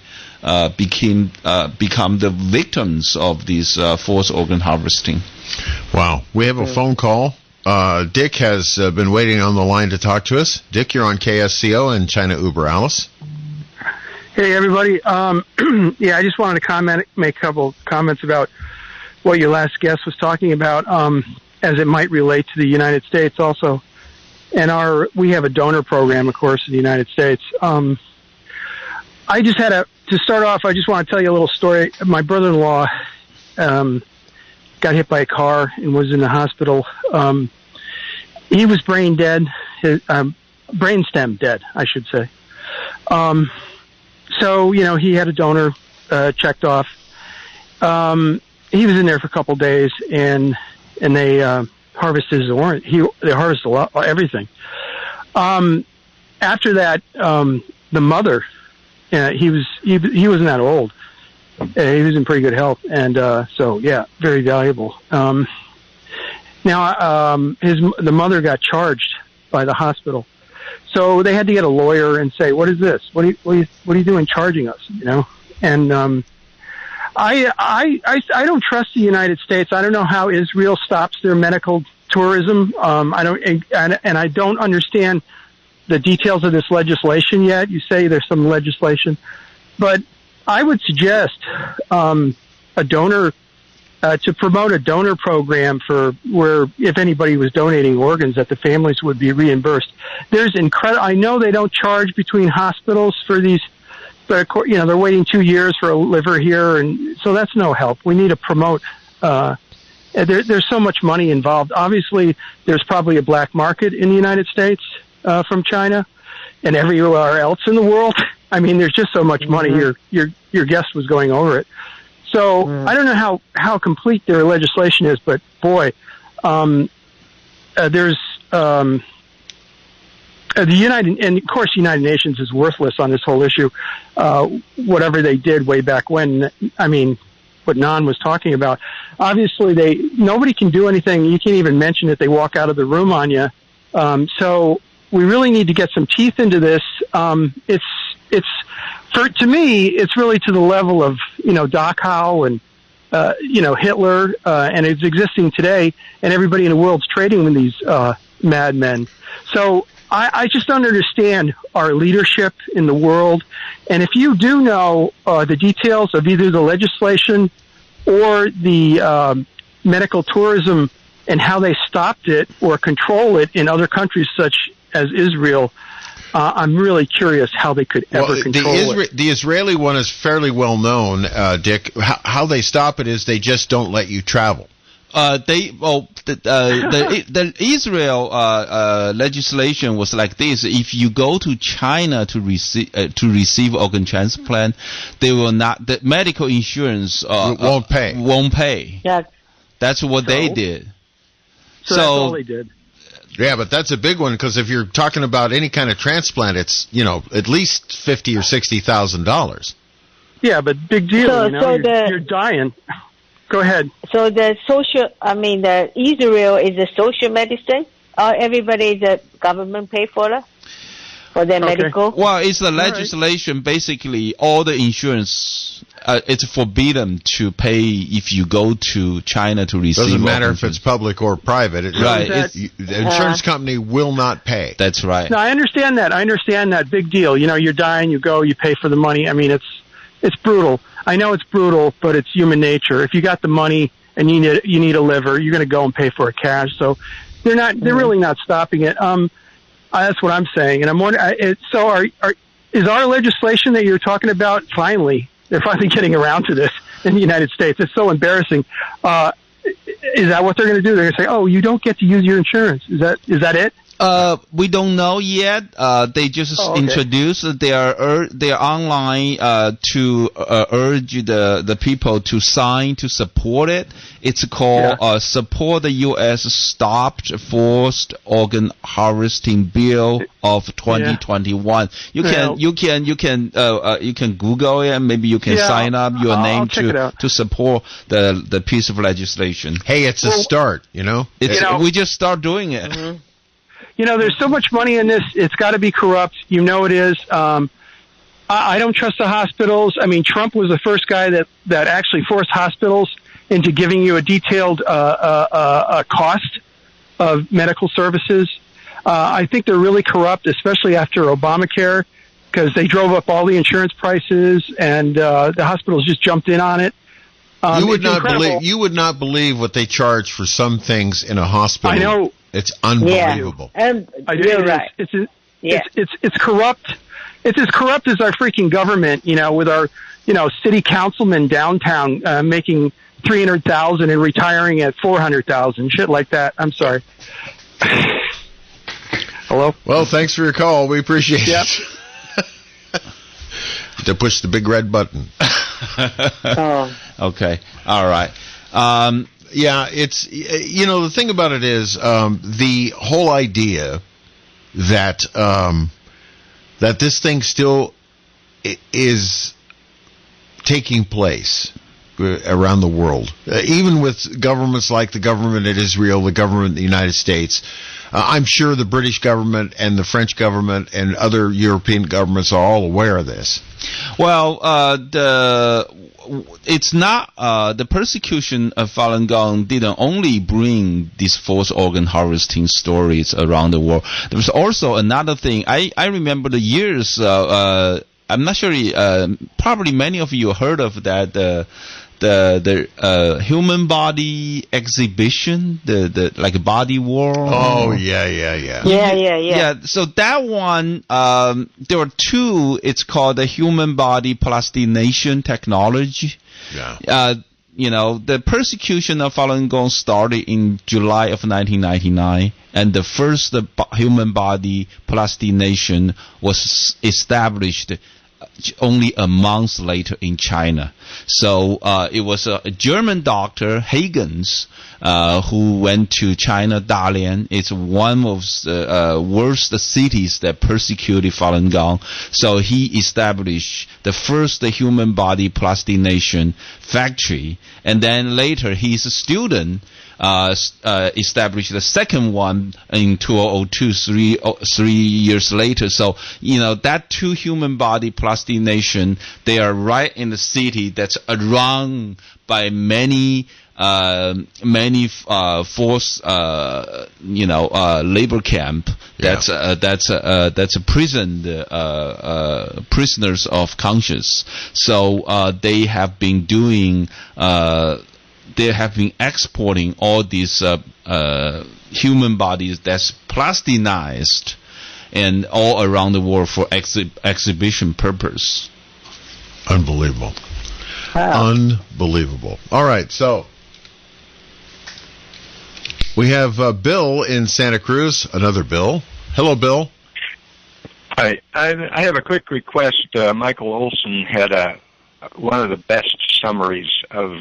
become the victims of this forced organ harvesting. Wow. We have a phone call. Dick has been waiting on the line to talk to us. Dick, you're on KSCO and China Über Alles. Hey, everybody. I just wanted to make a couple comments about what your last guest was talking about, as it might relate to the United States also. And we have a donor program, of course, in the United States. To start off, I just want to tell you a little story. My brother-in-law got hit by a car and was in the hospital. He was brain dead, brainstem dead, I should say. So, he had a donor checked off. He was in there for a couple of days, and they harvested his organ. They harvested everything. After that, the mother. He wasn't that old. He was in pretty good health, and very valuable. The mother got charged by the hospital, so they had to get a lawyer and say, "What is this? What are you doing charging us?" And I don't trust the United States. I don't know how Israel stops their medical tourism. I don't understand the details of this legislation yet. You say there's some legislation, but I would suggest a donor to promote a donor program for where if anybody was donating organs, that the families would be reimbursed. There's I know they don't charge between hospitals for these, but they're waiting 2 years for a liver here, and so that's no help. We need to promote. There's so much money involved. Obviously, there's probably a black market in the United States from China and everywhere else in the world. I mean, there's just so much money. Your guest was going over it. So I don't know how complete their legislation is, but boy, there's the United Nations is worthless on this whole issue. Whatever they did way back when, I mean, what Nan was talking about. Obviously, nobody can do anything. You can't even mention it. They walk out of the room on you. So we really need to get some teeth into this. To me, it's really to the level of, Dachau and, Hitler, and it's existing today, and everybody in the world's trading with these, madmen. So I just don't understand our leadership in the world. And if you do know, the details of either the legislation or the, medical tourism and how they stopped it or control it in other countries such as Israel, I'm really curious how they could ever control it. The Israeli one is fairly well known, Dick. How they stop it is they just don't let you travel. The Israel legislation was like this: if you go to China to receive organ transplant, they will not. The medical insurance won't pay. Won't pay. Yeah. That's what they did. So that's all they did. Yeah, but that's a big one because if you're talking about any kind of transplant, it's at least $50,000 or $60,000. Yeah, but big deal. You're dying. Go ahead. So the Israel is a social medicine. Everybody, the government pay for it for their medical. Well, it's the legislation. Right. Basically, all the insurance. It's forbidden to pay if you go to China to receive. Doesn't matter if it's public or private. Right. The insurance company will not pay. That's right. No, I understand that. Big deal. You're dying. You go. You pay for the money. I mean, it's brutal. I know it's brutal, but it's human nature. If you got the money and you need a liver, you're going to go and pay for it cash. So they're really not stopping it. That's what I'm saying. And I'm wondering. Is our legislation that you're talking about they're finally getting around to this in the United States? It's so embarrassing. Is that what they're going to do? They're going to say, "Oh, you don't get to use your insurance." Is that it? We don't know yet. They just introduced their online to urge the people to sign to support it. It's called Support the U.S. Stopped Forced Organ Harvesting Bill of 2021. You can Google it and maybe you can sign up your name to support the piece of legislation. Hey, it's a start. We just start doing it. Mm-hmm. There's so much money in this. It's got to be corrupt. It is. I don't trust the hospitals. I mean, Trump was the first guy that actually forced hospitals into giving you a detailed cost of medical services. I think they're really corrupt, especially after Obamacare, because they drove up all the insurance prices, and the hospitals just jumped in on it. You would not believe what they charge for some things in a hospital. I know. It's unbelievable. Yeah. You're right. It's corrupt. It's as corrupt as our freaking government, with our, city councilman downtown making $300,000 and retiring at $400,000, shit like that. I'm sorry. Hello? Well, thanks for your call. We appreciate it. To push the big red button. Okay. All right. Yeah, it's, the thing about it is, the whole idea that, that this thing still is taking place around the world, even with governments like the government in Israel, the government in the United States. I'm sure the British government and the French government and other European governments are all aware of this. Well, it's not the persecution of Falun Gong didn't only bring these forced organ harvesting stories around the world. There was also another thing. I remember the years I'm not sure. Probably many of you heard of that. The human body exhibition, the like body world. Oh yeah. Yeah. So that one, there were two. It's called the human body plastination technology. Yeah. The persecution of Falun Gong started in July of 1999, and the first human body plastination was established only a month later in China. So it was a German doctor, Huygens, who went to China, Dalian. It's one of the worst cities that persecuted Falun Gong. So he established the first human body plastination factory. And then later his student established the second one in 2002, 3 years later. So, that two human body plastination, they are right in the city that's around by many forced, labor camp. That's a prison, prisoners of conscience. So, they have been doing, they have been exporting all these human bodies that's plastinized and all around the world for exhibition purpose. Unbelievable. Wow. Unbelievable. All right, so we have Bill in Santa Cruz. Another Bill. Hello, Bill. Hi. I have a quick request. Michael Olsen had one of the best summaries of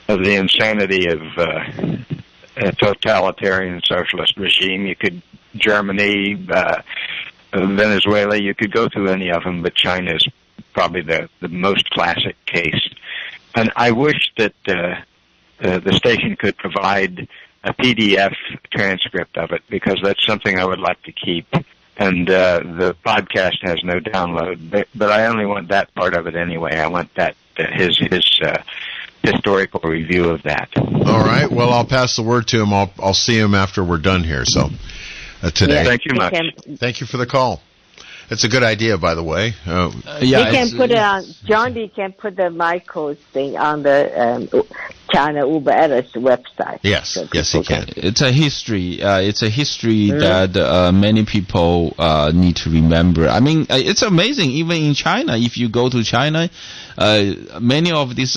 the insanity of a totalitarian socialist regime. You could Germany, Venezuela. You could go through any of them, but China is probably the most classic case. And I wish that the station could provide a PDF transcript of it, because that's something I would like to keep. And the podcast has no download, but I only want that part of it anyway. I want that his historical review of that. All right. Well, I'll pass the word to him. I'll see him after we're done here. So today. Yeah, thank you much. Thank you for the call. It's a good idea, by the way. You can put it on. John D can put the Michael's thing on the China Über Alles website. Yes, so yes, he can. It's a history. That many people need to remember. I mean, it's amazing. Even in China, if you go to China, many of these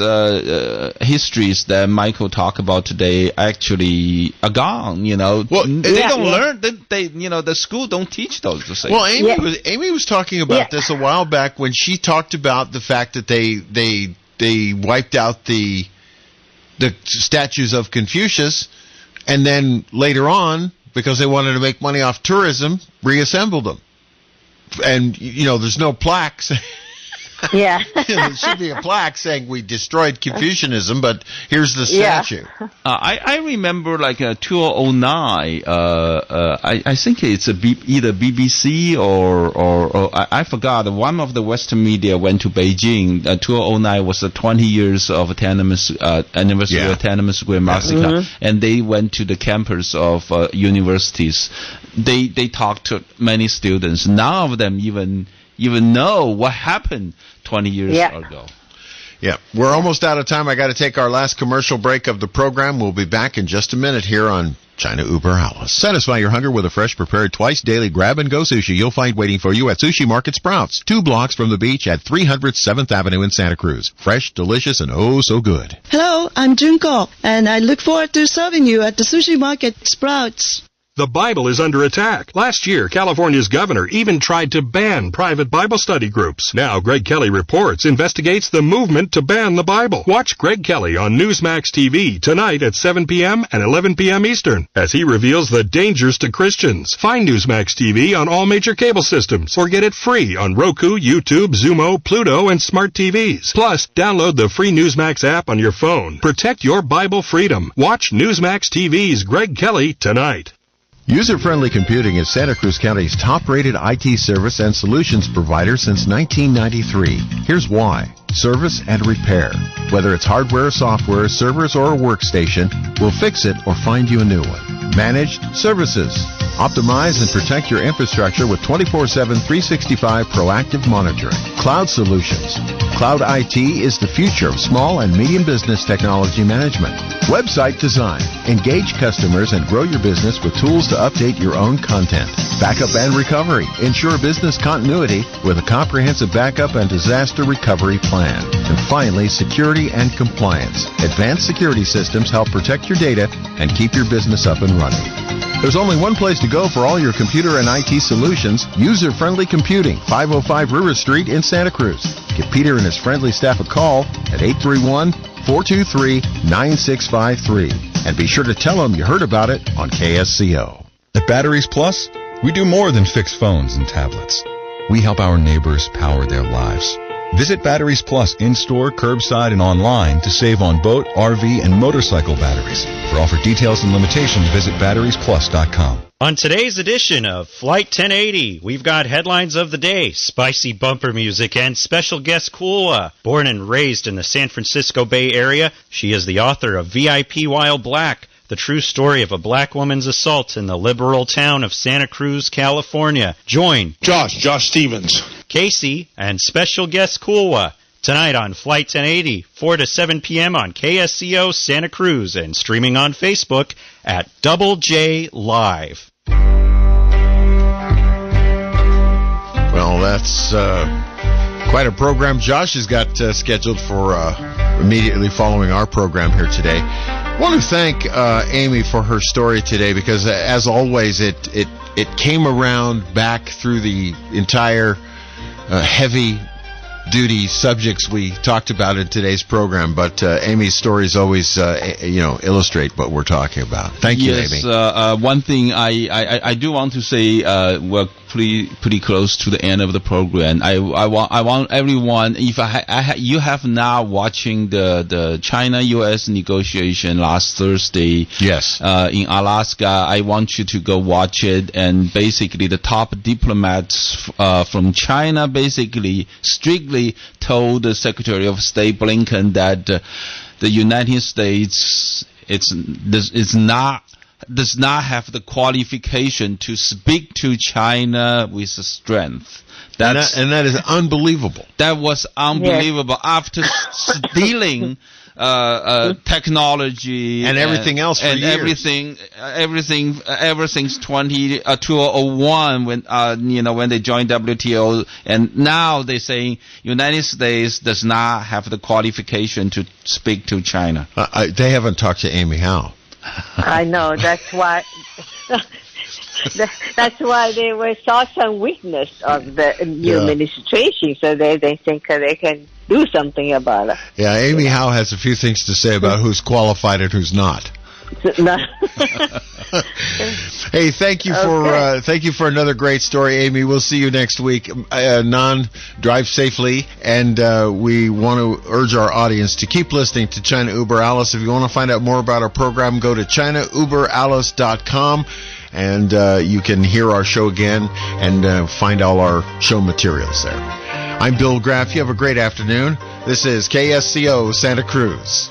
histories that Michael talked about today actually are gone. Well, they don't learn. The school don't teach those things. Well, Amy was talking about this a while back when she talked about the fact that they wiped out the statues of Confucius, and then later on, because they wanted to make money off tourism, reassembled them. And there's no plaques. Yeah. There should be a plaque saying we destroyed Confucianism, but here's the statue. I remember like 2009. I think it's either BBC or I forgot. One of the Western media went to Beijing. 2009 was the 20 years of anniversary of Tiananmen Square massacre, and they went to the campus of universities. They talked to many students. None of them even know what happened 20 years ago. Yeah, we're almost out of time. I got to take our last commercial break of the program. We'll be back in just a minute here on China Über Alles. Satisfy your hunger with a fresh, prepared, twice daily grab-and-go sushi you'll find waiting for you at Sushi Market Sprouts, 2 blocks from the beach at 300 7th Avenue in Santa Cruz. Fresh, delicious, and oh so good. Hello, I'm Junko, and I look forward to serving you at the Sushi Market Sprouts. The Bible is under attack. Last year, California's governor even tried to ban private Bible study groups. Now, Greg Kelly Reports investigates the movement to ban the Bible. Watch Greg Kelly on Newsmax TV tonight at 7 p.m. and 11 p.m. Eastern as he reveals the dangers to Christians. Find Newsmax TV on all major cable systems or get it free on Roku, YouTube, Zumo, Pluto, and smart TVs. Plus, download the free Newsmax app on your phone. Protect your Bible freedom. Watch Newsmax TV's Greg Kelly tonight. User-Friendly Computing is Santa Cruz County's top-rated IT service and solutions provider since 1993. Here's why. Service and repair. Whether it's hardware or software, servers or a workstation, we'll fix it or find you a new one. Managed services. Optimize and protect your infrastructure with 24/7, 365 proactive monitoring. Cloud Solutions. Cloud IT is the future of small and medium business technology management. Website design. Engage customers and grow your business with tools to update your own content. Backup and recovery. Ensure business continuity with a comprehensive backup and disaster recovery plan. And finally, security and compliance. Advanced security systems help protect your data and keep your business up and running. There's only one place to go for all your computer and IT solutions. User-Friendly Computing, 505 River Street in Santa Cruz. Give Peter and his friendly staff a call at 831-423-9653. And be sure to tell them you heard about it on KSCO. At Batteries Plus, we do more than fix phones and tablets. We help our neighbors power their lives. Visit Batteries Plus in-store, curbside, and online to save on boat, RV, and motorcycle batteries. For offer details and limitations, visit batteriesplus.com. On today's edition of Flight 1080, we've got headlines of the day, spicy bumper music, and special guest Kulwa. Born and raised in the San Francisco Bay Area, she is the author of VIP While Black, the true story of a black woman's assault in the liberal town of Santa Cruz, California. Join Josh Stevens, Casey, and special guest Kulwa tonight on Flight 1080, 4 to 7 p.m. on KSCO Santa Cruz and streaming on Facebook at Double J Live. Well, that's quite a program Josh has got scheduled for immediately following our program here today. I want to thank Amy for her story today because, as always, it came around back through the entire heavy-duty subjects we talked about in today's program. But Amy's stories always, illustrate what we're talking about. Thank you, Amy. Yes, one thing I do want to say, we're pretty close to the end of the program. I want everyone, if you have now watching the China-U.S. negotiation last Thursday, yes, in Alaska, I want you to go watch it. And basically, the top diplomats from China basically strictly told the Secretary of State Blinken that the United States does not have the qualification to speak to China with strength. And that is unbelievable. That was unbelievable. Yes. After stealing technology and everything else for years. everything ever since 2001 when they joined WTO, and now they say United States does not have the qualification to speak to China. They haven't talked to Amy Howe. I know. That's why. That's why they saw some weakness of the new administration, so they think they can do something about it. Yeah, Amy Howe has a few things to say about who's qualified and who's not. Hey, thank you for another great story, Amy. We'll see you next week. Drive safely, and we want to urge our audience to keep listening to China Über Alles. If you want to find out more about our program, go to ChinaUberAlles.com, and you can hear our show again and find all our show materials there. I'm Bill Graff. You have a great afternoon. This is KSCO Santa Cruz.